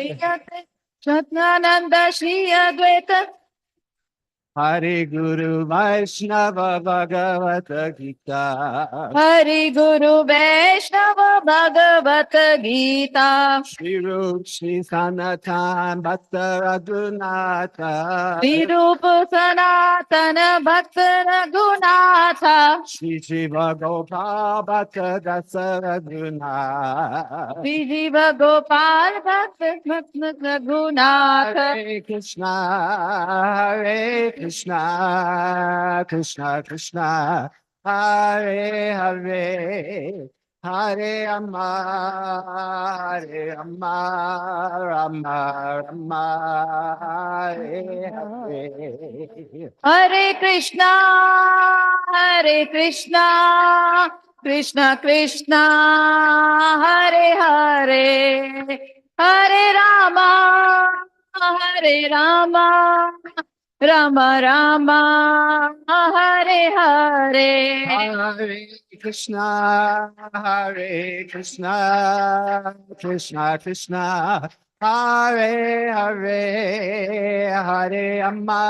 Speaker 3: Satnananda Shri Advaita.
Speaker 5: Hare Guru Vaishnava Bhagavata Gita.
Speaker 3: Hari Guru Vaishnava Bhagavata Gita.
Speaker 5: Shri Rup Shri Sanatan Bhakta Raghunatha.
Speaker 3: Shri Rupa Sanatana Bhakta Raghunatha.
Speaker 5: Shri Jiva Gopal Bhakta Dasa Raghunatha.
Speaker 3: Shri Jiva Gopal Bhakta Raghunatha.
Speaker 5: Hare Krishna, Hare Krishna, Krishna Krishna, Hare Hare, Hare Rama, Hare Rama, Rama Rama, Hare Hare.
Speaker 3: Hare Krishna, Hare Krishna, Krishna Krishna, Hare Hare, Hare Rama, Hare Rama, Rama Rama, Hare Hare.
Speaker 5: Hare Krishna, Hare Krishna, Krishna Krishna, Hare Hare, Hare Rama,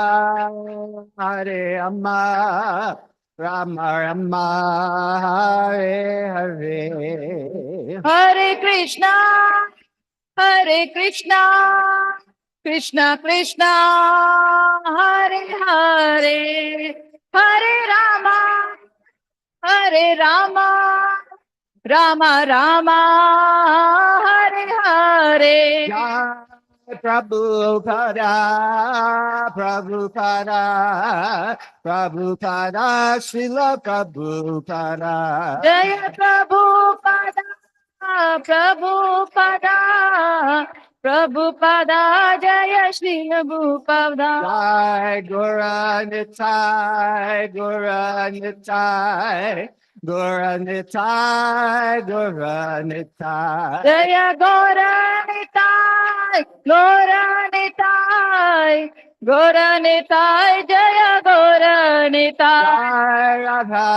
Speaker 5: Hare Rama, Rama Rama, Hare Hare.
Speaker 3: Hare Krishna, Hare Krishna, Krishna Krishna, Hare Hare, Hare Rama, Hare Rama, Rama Rama, Hare Hare.
Speaker 5: Jai Prabhupada, Prabhupada, Prabhupada, Srila Prabhupada.
Speaker 3: Jaya Prabhupada, Prabhupada, Prabhupada, Jaya Shri Prabhupada.
Speaker 5: Jai Gura Nitai, Gura Nitai, Gura Nitai, Gura Nitai.
Speaker 3: Jaya Gauranitai, Gauranitai, Gauranitai, Jaya Gauranitai.
Speaker 5: Jai Radha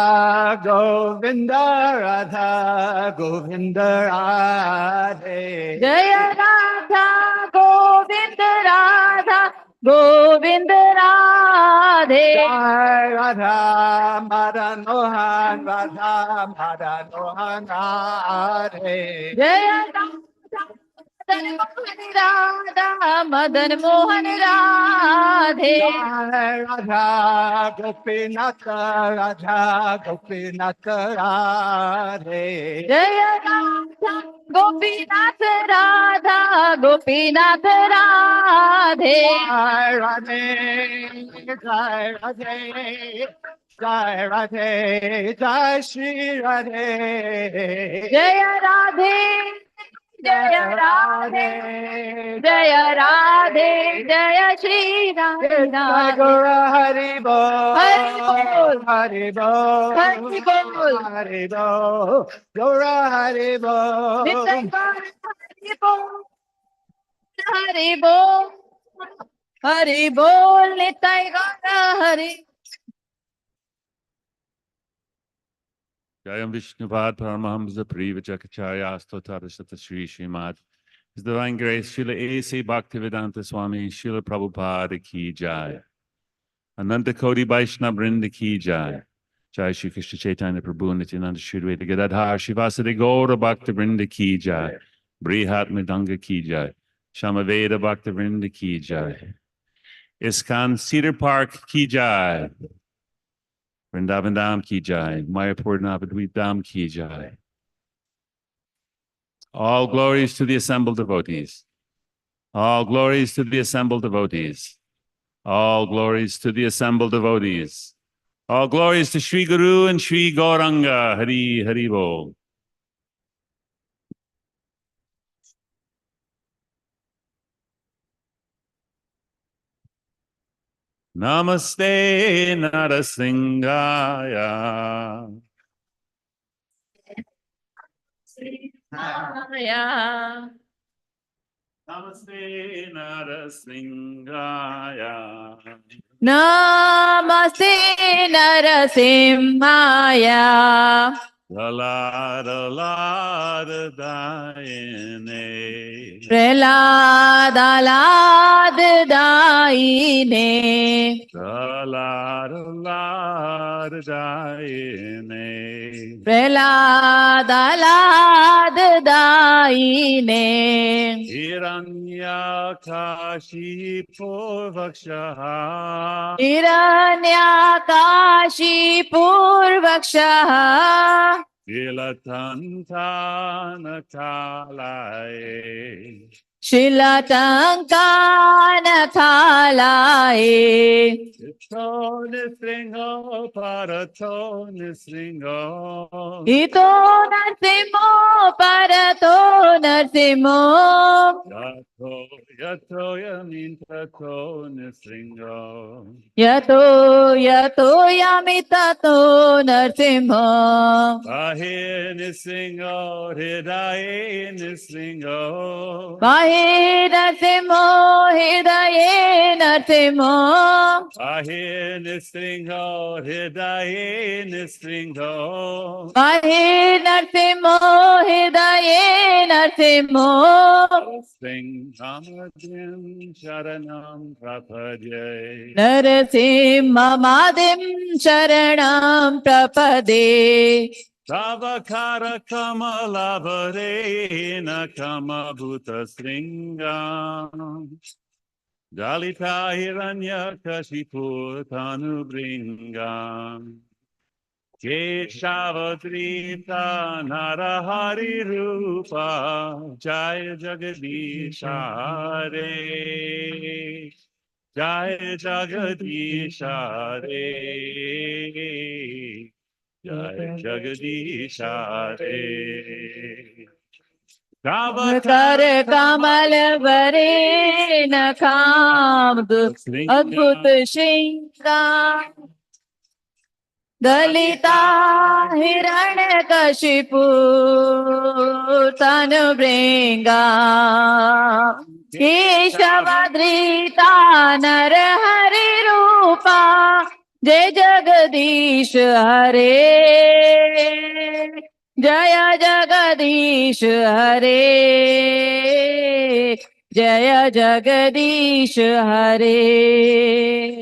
Speaker 5: Govinda, Radha Govinda Radhe.
Speaker 3: Jaya Radha, Govinda Radha, Govinda Radhe.
Speaker 5: Jai Radha Madan Mohan, Radha Madan Mohan Radhe.
Speaker 3: Jaya Radha, Madan Mohan Radhe.
Speaker 5: Jai Radha Gopinath, Radha Gopinath Radhe.
Speaker 3: Jaya Radha, Gopinath Radha, Gopinath Radhe.
Speaker 5: Jai Radhe, Jai Radhe, Jai Radhe, Jai Shri Radhe.
Speaker 3: Jaya Radhe, Jaya Radhe, Jaya Radhe, Jaya Shri Radhe.
Speaker 5: Jai Guru Hari Bol,
Speaker 3: Hari Bol.
Speaker 5: Hari Bol,
Speaker 3: Hari Bol.
Speaker 5: Hari Bol, Guru Hari Bol.
Speaker 3: Nitai Gaur Hari Bol, Hari Bol, Hari Bol, Nitai Gaur Hari.
Speaker 6: Jayam Vishnupad Paramahamsa Privachakacharya Astotarashata Sri Srimad. His Divine Grace, Srila A.C. Bhaktivedanta Swami, Srila Prabhupada Ki Jai. Ananta Koti Vaishnava Vrinda Ki Jai. Jai Shri Krishna Chaitanya Prabhu Nityananda Shri Advaita Gadadhar Shivasadi Gaura Bhakta Vrinda Ki Jai. Brihat Midanga Ki Jai. Shamaveda Bhakta Vrinda Ki Jai. ISKCON Cedar Park Ki Jai. Vrindavan Dham Ki Jai. Mayapur Navadvip Dham Ki Jai. All glories to the assembled devotees. All glories to the assembled devotees. All glories to the assembled devotees. All glories to Sri Guru and Sri Gauranga. Hari Hari Bol. Namaste Narasimhaya. Namaste Narasimhaya.
Speaker 3: Namaste Narasimhaya.
Speaker 6: Lala Dayane.
Speaker 3: Prahlad Daine.
Speaker 6: Lala Dayane.
Speaker 3: Prahlad Daine.
Speaker 6: Hiranyakashipu Vakshaha.
Speaker 3: Hiranyakashi Purvakshaha.
Speaker 6: Shilatantana Kalaye.
Speaker 3: Shilatankana Khalaye.
Speaker 6: Nisringo Parato Nisringo.
Speaker 3: Ito Narsimo Parato Narsimo.
Speaker 6: Yato Yamintato Nisringo.
Speaker 3: Yato Yamitato Narsimha.
Speaker 6: Bahe Nisringo Hridaye Nisringo.
Speaker 3: Mahe Narsimho Hidaye Narsimho.
Speaker 6: Bahe Nisringo Hridaye Nisringo.
Speaker 3: Mahe Narsimho Hidaye Narsimho.
Speaker 6: Sringamadhyam Sharanam Prapadye.
Speaker 3: Narasimhamadim Sharanam Prapade.
Speaker 6: Savakara Kamalavare Kamabuta Sringam. Dalita Hiranya Kashipu Tanubringam. Keshavadrita Narahari Rupa Jaya Jagadisha Hare. Jaya Jagadisha Hare. Jaya Jagadisha Hare.
Speaker 3: Kar kamal vare nakam adbhut shringar. Dalita Hiranyakashipu Tanubringa. Keshavadrita Narahari Rupa Jai Jagadish Hare. Jaya Jagadish Hare. Jaya Jagadish Hare.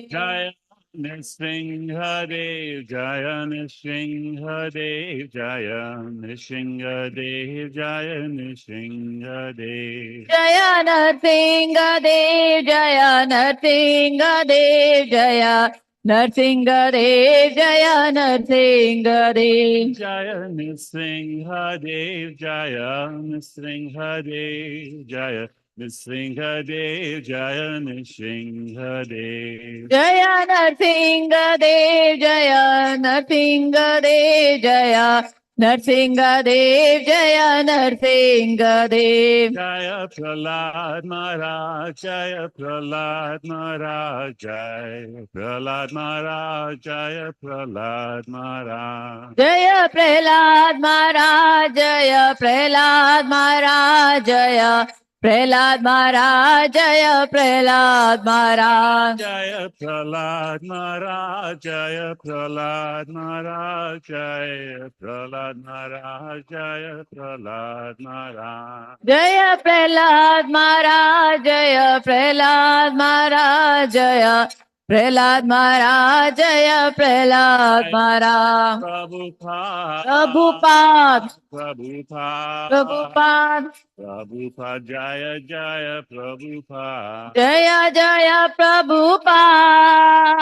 Speaker 6: Jaya Nisringadev, Jaya Nisringadev, Jaya Nisringadev, Jaya Nisringadev.
Speaker 3: Jaya Narsinga Dev, Jaya Narsinga Dev, Jaya Narsinga Dev, Jaya Narsinga Dev.
Speaker 6: Jaya Nisringadev, Jaya Nisringadev, Jaya Nisringadev, Jaya Nisringadev.
Speaker 3: Jaya Narsinga Dev, Jaya Narsinga Dev, Jaya Narsinga Dev, Jaya Narsinga Dev.
Speaker 6: Jaya Prahlad Maharaj, Jaya Prahlad Maharaj, Jaya Prahlad Maharaj, Jaya Prahlad Maharaj.
Speaker 3: Jaya Prahlad Maharaj, Jaya Prahlad Maharaj, Jaya Prahlad Maharaj, Jaya Prahlad Maharaj.
Speaker 6: Jaya Prahlad Maharaj, Jaya Prahlad Maharaj, Jaya Prahlad Maharaj, Jaya Prahlad Maharaj.
Speaker 3: Jaya Prahlad Maharaj, Jaya Prahlad Maharaj, Jaya Prahlad Maharaj, Jaya Prahlad Maharaj.
Speaker 6: Prabhupada,
Speaker 3: Prabhupada,
Speaker 6: Prabhupada,
Speaker 3: Prabhupada,
Speaker 6: Prabhupada, Jaya Jaya Prabhupada.
Speaker 3: Jaya Jaya Prabhupada,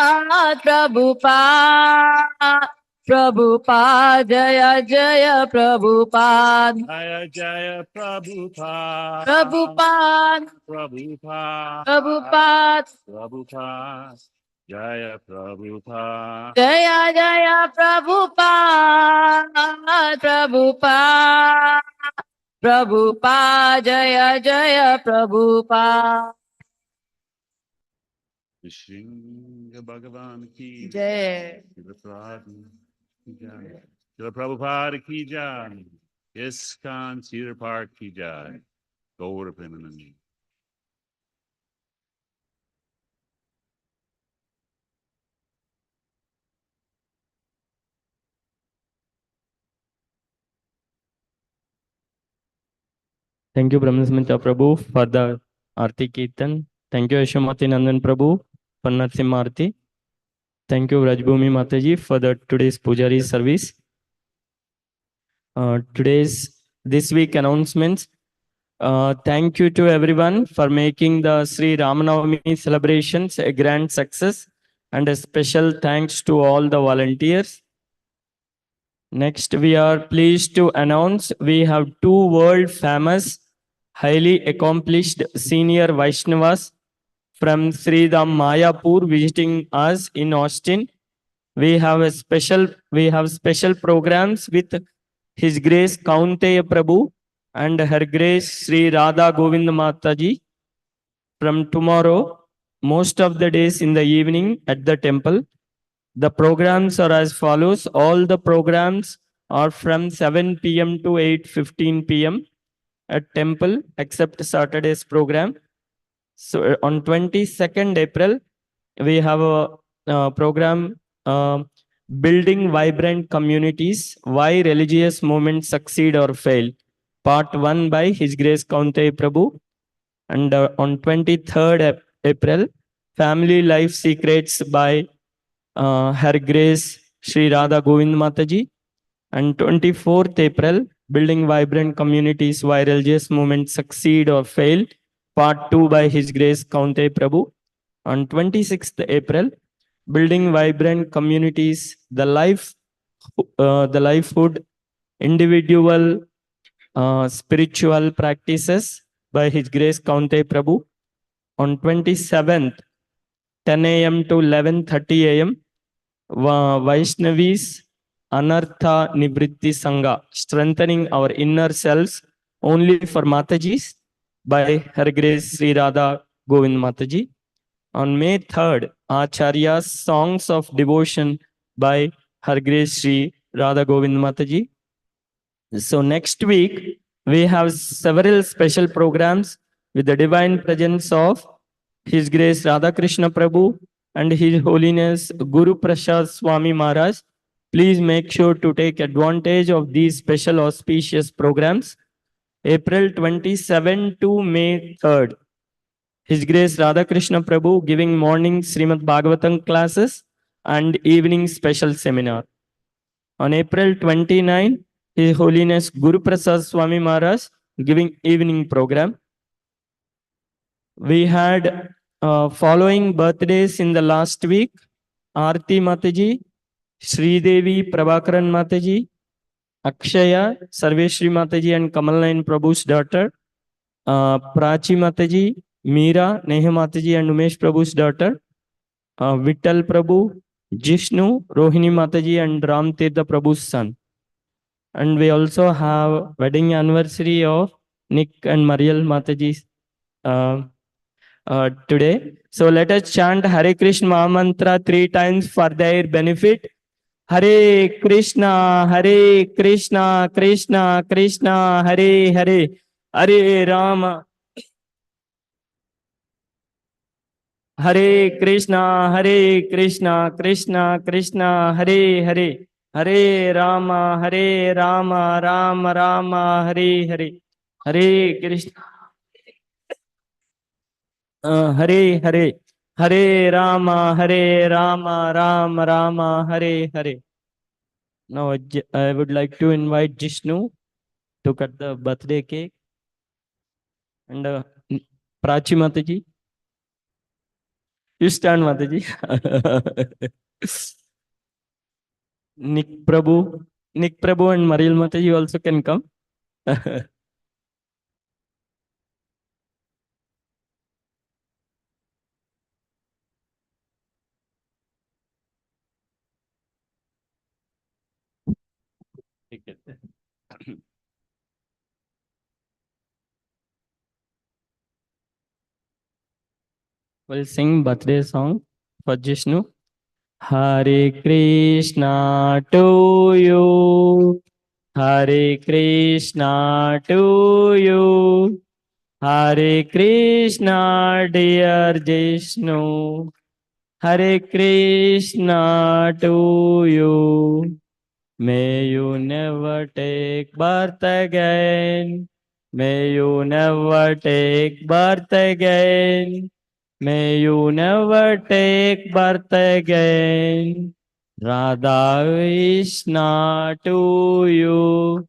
Speaker 3: Prabhupada, Prabhupada, Jaya Jaya Prabhupada,
Speaker 6: Jaya Jaya Prabhupada,
Speaker 3: Prabhupada,
Speaker 6: Prabhupada,
Speaker 3: Prabhupada,
Speaker 6: Prabhupada, Jaya Prabhupada.
Speaker 3: Jaya Jaya Prabhupada, Prabhupada, Prabhupada, Jaya Jaya Prabhupada.
Speaker 6: Shinga Bhagavan ki
Speaker 3: Jai.
Speaker 6: Srila Prabhupada ki jai. ISKCON Cedar Park ki jai. Gaur Premanandi.
Speaker 1: Thank you, Brahmasmita Prabhu, for the Arati Kirtan. Thank you, Yashomati Nandan Prabhu, for Narsimha Arati. Thank you, Rajbhumi Mataji, for the today's Pujari service. This week announcements. Thank you to everyone for making the Sri Ramanavami celebrations a grand success, and a special thanks to all the volunteers. Next, we are pleased to announce we have two world famous, highly accomplished senior Vaishnavas from Sri Dham Mayapur visiting us in Austin. We have special programs with His Grace Kaunteya Prabhu and Her Grace Sri Radha Govinda Mataji from tomorrow, most of the days in the evening at the temple. The programs are as follows. All the programs are from 7 p.m. to 8:15 p.m. at temple, except Saturday's program. So on 22nd April, we have a program, Building Vibrant Communities, Why Religious Movements Succeed or Fail, Part 1 by His Grace Kaunte Prabhu. And on 23rd April, Family Life Secrets by Her Grace Sri Radha Govind Mataji. And 24th April, Building Vibrant Communities, Why Religious Movements Succeed or Fail, Part 2 by His Grace Kaunte Prabhu. On 26th April, Building Vibrant Communities, the Lifehood, Individual Spiritual Practices by His Grace Kaunte Prabhu. On 27th, 10 a.m. to 11:30 a.m., Vaishnavis Anartha Nivritti Sangha, Strengthening Our Inner Selves, only for Matajis, by Her Grace Sri Radha Govind Mataji. On May 3rd, Acharya's Songs of Devotion by Her Grace Sri Radha Govind Mataji. So next week, we have several special programs with the divine presence of His Grace Radha Krishna Prabhu and His Holiness Guru Prasad Swami Maharaj. Please make sure to take advantage of these special auspicious programs. April 27 to May 3rd, His Grace Radha Krishna Prabhu giving morning Srimad Bhagavatam classes and evening special seminar. On April 29, His Holiness Guru Prasad Swami Maharaj giving evening program. We had following birthdays in the last week: Arati Mataji, Sridevi Prabhakaran Mataji, Akshaya, Sarveshri Mataji and Kamalnayan Prabhu's daughter, Prachi Mataji, Meera, Neha Mataji and Umesh Prabhu's daughter, Vittal Prabhu, Jishnu, Rohini Mataji and Ram Tirtha Prabhu's son. And we also have wedding anniversary of Nick and Mariel Mataji today. So let us chant Hare Krishna Maha Mantra 3 times for their benefit. Hare Krishna, Krishna Krishna, Hare Hare, Hare Rama, Hare Krishna, Krishna Krishna, Hare Hare, Hare Rama, Rama Rama, Hare Hare, Hare Krishna. Hare Hare, Hare Rama, Rama Rama, Hare Hare. Now I would like to invite Jishnu to cut the birthday cake. And Prachi Mataji, you stand, Mataji. Nick Prabhu and Mariel Mataji also can come. We'll sing birthday song for Jishnu. Hare Krishna to you. Hare Krishna to you. Hare Krishna, dear Jishnu. Hare Krishna to you. May you never take birth again. May you never take birth again. May you never take birth again. Radha Krishna to you.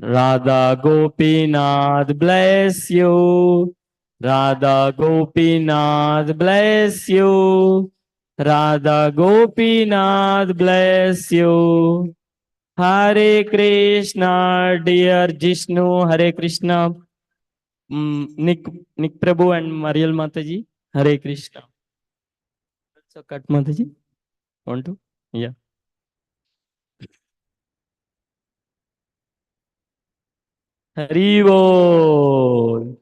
Speaker 1: Radha Gopinath bless you. Radha Gopinath bless you. Radha Gopinath bless you. Hare Krishna, dear Jishnu, Hare Krishna. Nick Prabhu and Mariel Mataji, Hare Krishna. So cut Mataji. Want to? Yeah. Hari Bol.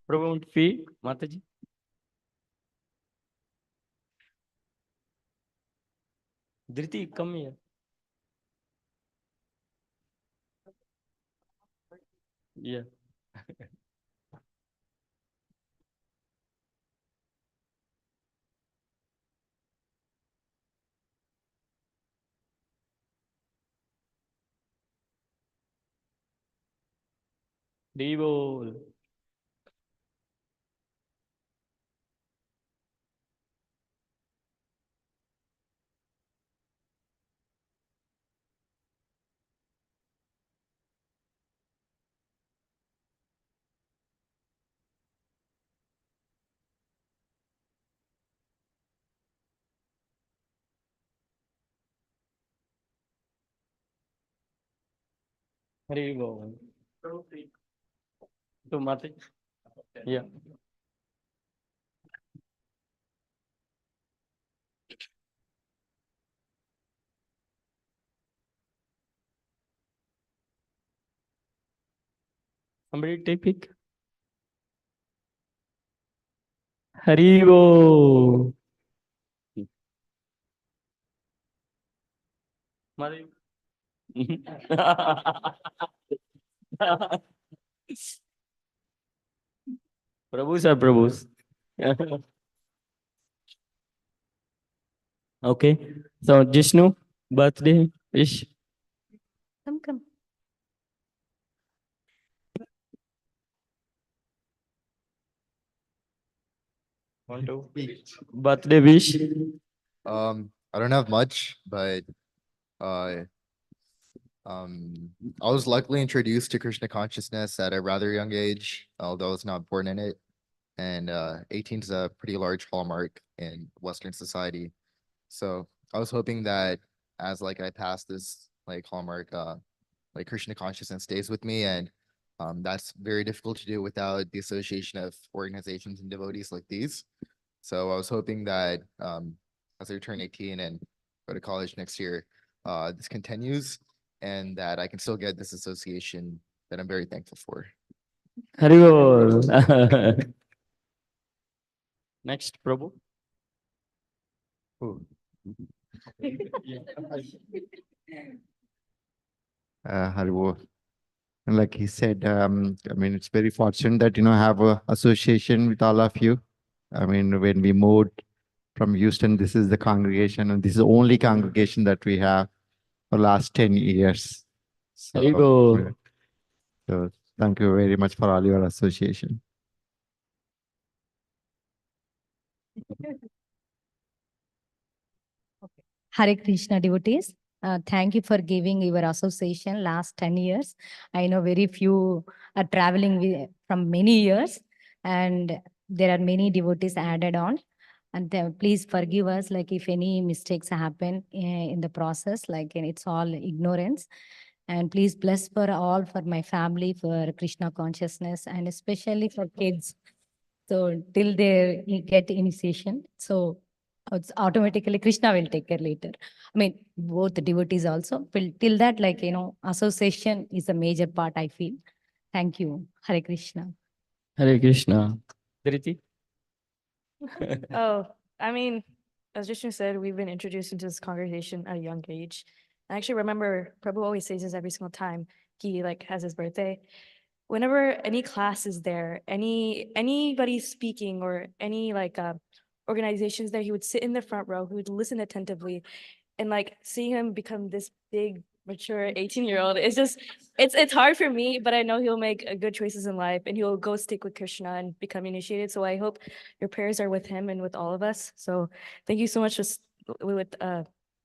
Speaker 1: Prabhu want to feed Mataji. Dhriti, come here. Yeah. Hari Bol. Hari Bol. To Mataji. Yeah. Somebody take pic. Hari Bol. Mataji. Prabhus are Prabhus. Okay. So Jishnu, birthday wish.
Speaker 4: Come.
Speaker 1: Want to? Birthday wish.
Speaker 7: I don't have much, but uh, I was luckily introduced to Krishna consciousness at a rather young age, although I was not born in it. And 18 is a pretty large hallmark in Western society. So I was hoping that as like I pass this like hallmark, like Krishna consciousness stays with me, and that's very difficult to do without the association of organizations and devotees like these. So I was hoping that as I turn 18 and go to college next year, this continues and that I can still get this association that I'm very thankful for.
Speaker 1: Hari Bol. Next, Prabhu.
Speaker 8: Haribo. And like he said, I mean, it's very fortunate that, have a association with all of you. I mean, when we moved from Houston, this is the congregation, and this is the only congregation that we have for last 10 years.
Speaker 1: Hari Bol.
Speaker 8: So thank you very much for all your association.
Speaker 4: Hare Krishna devotees, thank you for giving your association last 10 years. I know very few are traveling from many years, and there are many devotees added on. And please forgive us, like if any mistakes happen in the process, like it's all ignorance. And please bless for all, for my family, for Krishna consciousness, and especially for kids. So till they get initiation, so it's automatically Krishna will take care later. I mean, both the devotees also. Till that, like, association is a major part, I feel. Thank you. Hare Krishna.
Speaker 1: Hare Krishna. Dhriti.
Speaker 9: Oh, I mean, as Vishnu said, we've been introduced into this congregation at a young age. I actually remember Prabhu always says this every single time he like has his birthday. Whenever any class is there, anybody speaking or any like organizations there, he would sit in the front row, he would listen attentively, and like seeing him become this big mature 18-year-old, it's hard for me, but I know he'll make good choices in life and he'll go stick with Krishna and become initiated. So I hope your prayers are with him and with all of us. So thank you so much for with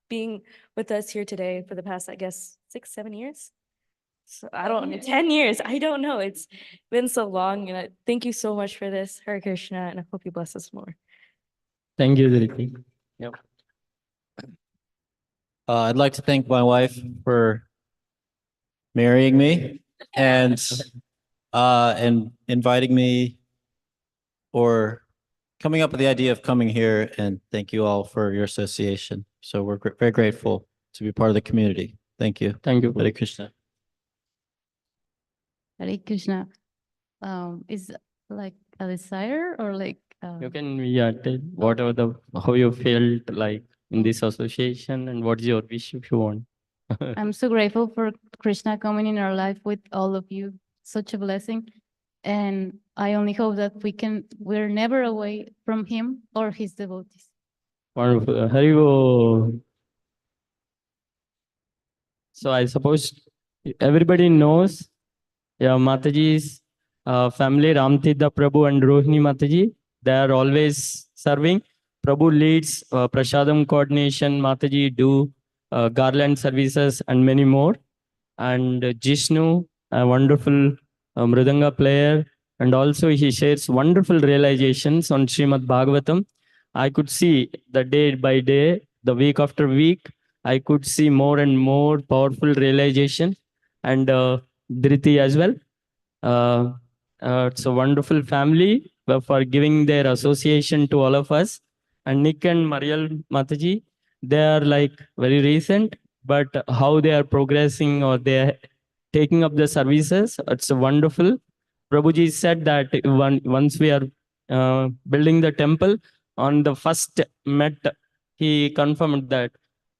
Speaker 9: being with us here today for the past, I guess, 6-7 years. So I don't know, 10 years. I don't know. It's been so long. And thank you so much for this, Hare Krishna, and I hope you bless us more.
Speaker 1: Thank you, Dhriti. Yep.
Speaker 10: I'd like to thank my wife for marrying me and inviting me or coming up with the idea of coming here. And thank you all for your association. So we're very grateful to be part of the community. Thank you.
Speaker 1: Thank you.
Speaker 10: Hare Krishna.
Speaker 11: Hare Krishna. Is like a desire or like
Speaker 1: You can tell whatever how you felt like in this association and what's your wish if you want.
Speaker 11: I'm so grateful for Krishna coming in our life with all of you. Such a blessing. And I only hope that we're never away from him or his devotees.
Speaker 1: Wonderful. Haribo. So I suppose everybody knows Mataji's family, Ramtida Prabhu and Rohini Mataji. They are always serving. Prabhu leads Prasadam coordination. Mataji do garland services and many more. And Jishnu, a wonderful Mridanga player. And also he shares wonderful realizations on Srimad Bhagavatam. I could see the day by day, the week after week, I could see more and more powerful realization. And Dhriti as well. It's a wonderful family for giving their association to all of us. And Nick and Mariel Mataji, they are like very recent, but how they are progressing or they are taking up the services, it's wonderful. Prabhuji said that once we are building the temple, on the first met, he confirmed that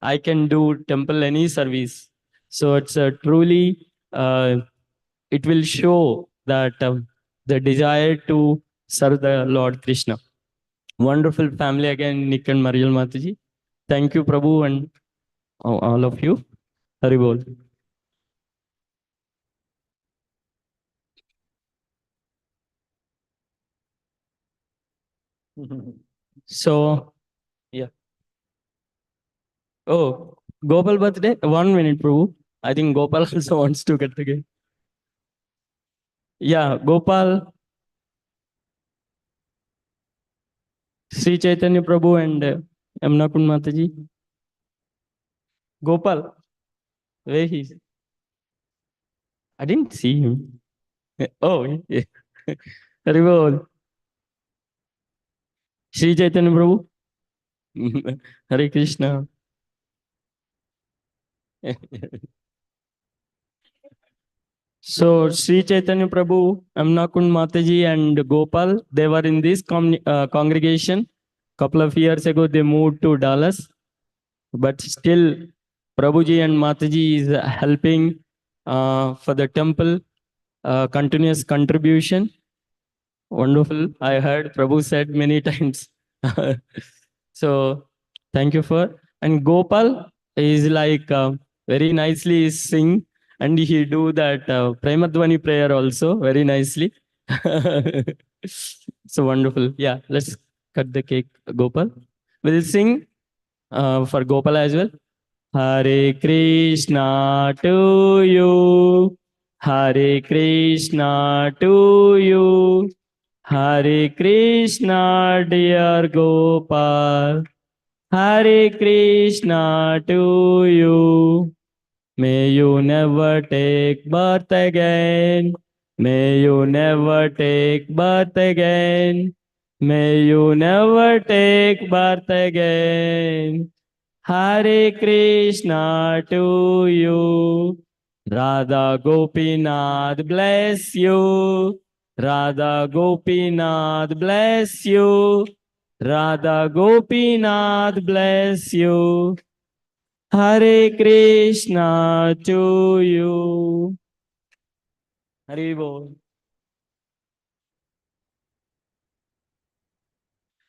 Speaker 1: I can do temple any service. So it's truly it will show that the desire to serve the Lord Krishna. Wonderful family again, Nick and Mariel Mataji. Thank you, Prabhu, and all of you. Haribol. So, yeah. Oh, Gopal birthday? 1 minute, Prabhu. I think Gopal also wants to get together. Yeah, Gopal, Sri Chaitanya Prabhu and Yamuna Kund Mataji. Gopal, where he is? I didn't see him. Oh, yeah. Haribol. Sri Chaitanya Prabhu. Hare Krishna. So Sri Chaitanya Prabhu, Amnakund Mataji and Gopal, they were in this congregation. Couple of years ago, they moved to Dallas. But still, Prabhuji and Mataji is helping for the temple, continuous contribution. Wonderful. I heard Prabhu said many times. So thank you for. And Gopal is like very nicely sing and he do that Premadwani prayer also very nicely. So wonderful. Yeah, let's cut the cake, Gopal. We'll sing for Gopal as well. Hare Krishna to you. Hare Krishna to you. Hare Krishna, dear Gopal. Hare Krishna to you. May you never take birth again. May you never take birth again. May you never take birth again. Hare Krishna to you. Radha Gopinath bless you. Radha Gopinath bless you. Radha Gopinath bless you. Hare Krishna to you. Hare Bol.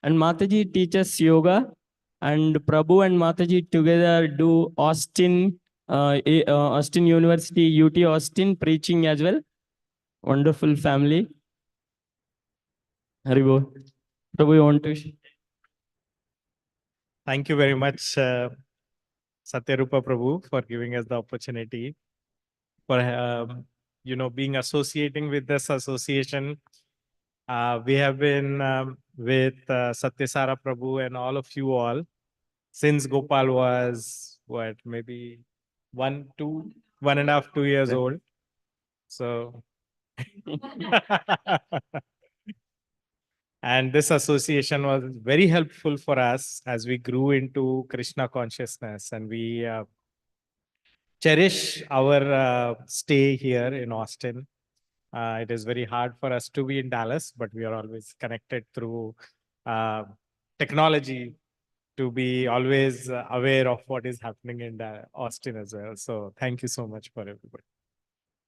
Speaker 1: And Mataji teaches yoga, and Prabhu and Mataji together do Austin University, UT Austin preaching as well. Wonderful family. Haribo. Prabhu, you want to?
Speaker 12: Thank you very much, Satyarupa Prabhu, for giving us the opportunity for being associating with this association. We have been with Satyasara Prabhu and all of you all since Gopal was maybe 1.5, 2 years old. So and this association was very helpful for us as we grew into Krishna consciousness, and we cherish our stay here in Austin. It is very hard for us to be in Dallas, but we are always connected through technology to be always aware of what is happening in Austin as well. So thank you so much for everybody.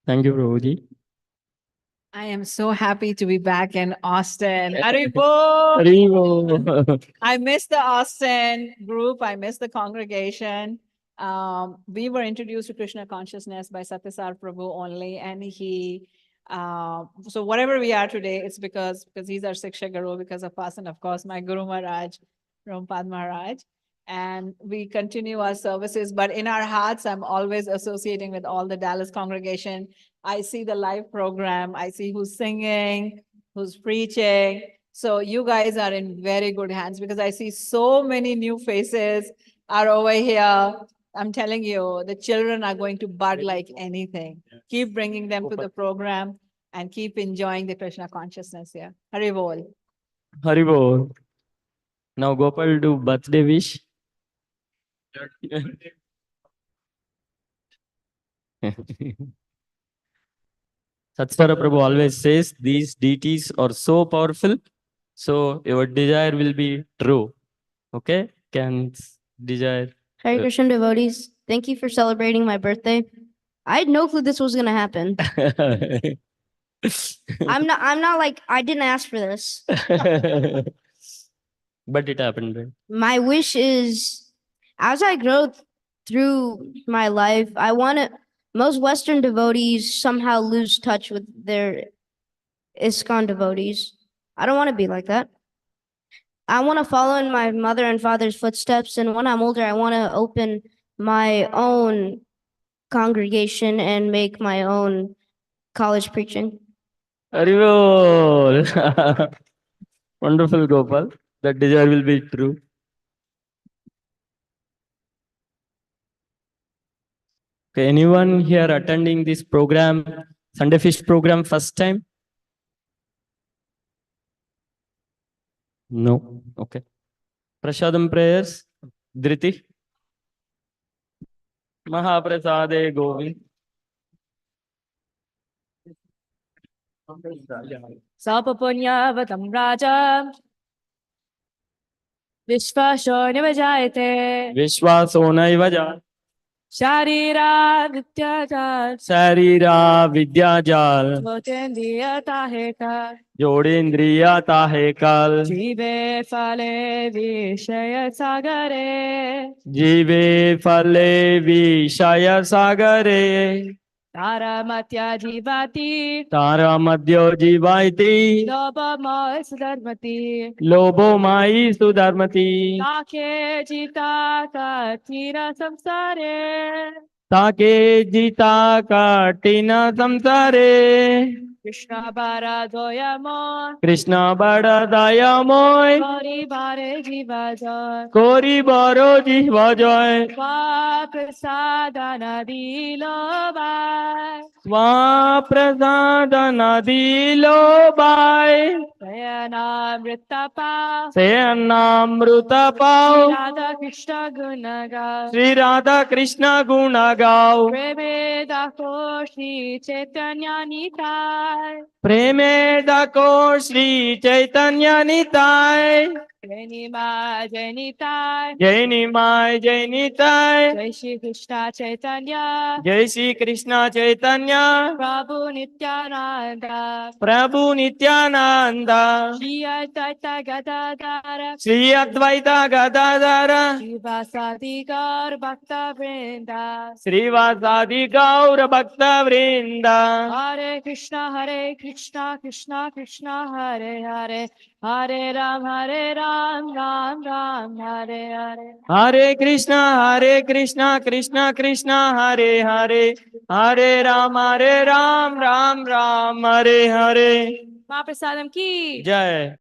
Speaker 1: Thank you, Prabhuji.
Speaker 13: I am so happy to be back in Austin. Haribo!
Speaker 1: Haribo.
Speaker 13: I miss the Austin group. I miss the congregation. We were introduced to Krishna consciousness by Satyasar Prabhu only, and he so whatever we are today, it's because he's our Siksha Guru, because of us, and of course my Guru Maharaj, Rampad Maharaj. And we continue our services, but in our hearts, I'm always associating with all the Dallas congregation. I see the live program, I see who's singing, who's preaching. So you guys are in very good hands, because I see so many new faces are over here. I'm telling you, the children are going to bud like anything. Keep bringing them to the program and keep enjoying the Krishna consciousness here. Hari Bol.
Speaker 1: Haribo. Now Gopal do birthday wish. Satsvara Prabhu always says these deities are so powerful, so your desire will be true. Okay? Can desire.
Speaker 2: Hare Krishna devotees, thank you for celebrating my birthday. I had no clue this was gonna happen. I'm not like, I didn't ask for this.
Speaker 1: But it happened, right?
Speaker 2: My wish is, as I grow through my life, I want to, most Western devotees somehow lose touch with their ISKCON devotees. I don't want to be like that. I want to follow in my mother and father's footsteps, and when I'm older, I want to open my own congregation and make my own college preaching.
Speaker 1: Haribol. Wonderful, Gopal. That desire will be true. Okay, anyone here attending this program, Sunday Fish program, first time? No. Okay. Prashadam prayers. Dhriti. Mahaprasade Govind.
Speaker 9: Sapapunyavatam Raja Vishvasho Nivajayate
Speaker 1: Vishwaso Naivaja.
Speaker 9: Sharira Vidyajal
Speaker 1: Sarira Vidyajal.
Speaker 9: Jotendriya Taheka
Speaker 1: Jodendriya Tahekal.
Speaker 9: Jive Fale Vishaya Sagare
Speaker 1: Jive Fale Vishaya Sagare.
Speaker 9: Tara Matya Jivati
Speaker 1: Tara Madhyo Jivaiti.
Speaker 9: Loba Moy Sudharmati
Speaker 1: Lobo Mai Sudharmati.
Speaker 9: Take Jita Katira Samsare
Speaker 1: Take Jita Katina Samsare.
Speaker 9: Krishna Bara Doyamon
Speaker 1: Krishna Bada Dayamoy.
Speaker 9: Kori Bare Jivajoy
Speaker 1: Kori Baro Jihvajoy.
Speaker 9: Swa Prasadana Dilobai
Speaker 1: Swa Prasadana Dilobai.
Speaker 9: Sayanamrita
Speaker 1: Sayanamruta Pao.
Speaker 9: Radha Krishna Gunaga
Speaker 1: Sri Radha Krishna Guna Gao.
Speaker 9: Preme Dako Shri Chaitanya Nitai
Speaker 1: Preme Dako Shri Chaitanya Nitai.
Speaker 3: Jai Nima, Jai Nitai,
Speaker 1: Jai Nimai, Jai Nitai,
Speaker 3: Jai Shri Krishna Chaitanya,
Speaker 1: Jai Shri Krishna Chaitanya,
Speaker 3: Prabhu Nityananda,
Speaker 1: Prabhu Nityananda,
Speaker 3: Shri Advaita Gadadara,
Speaker 1: Sri Advaita Gadadara,
Speaker 3: Srivasadi Gaur Bhakta Vrinda,
Speaker 1: Srivasadi Gaur Bhakta Vrinda.
Speaker 3: Hare Krishna, Krishna Krishna, Hare Hare, Hare Ram, Ram Ram, Hare Hare.
Speaker 1: Hare Krishna, Krishna Krishna, Hare Hare, Hare Ram, Ram Ram, Hare Hare.
Speaker 3: Mahaprasadam ki.
Speaker 1: Jai.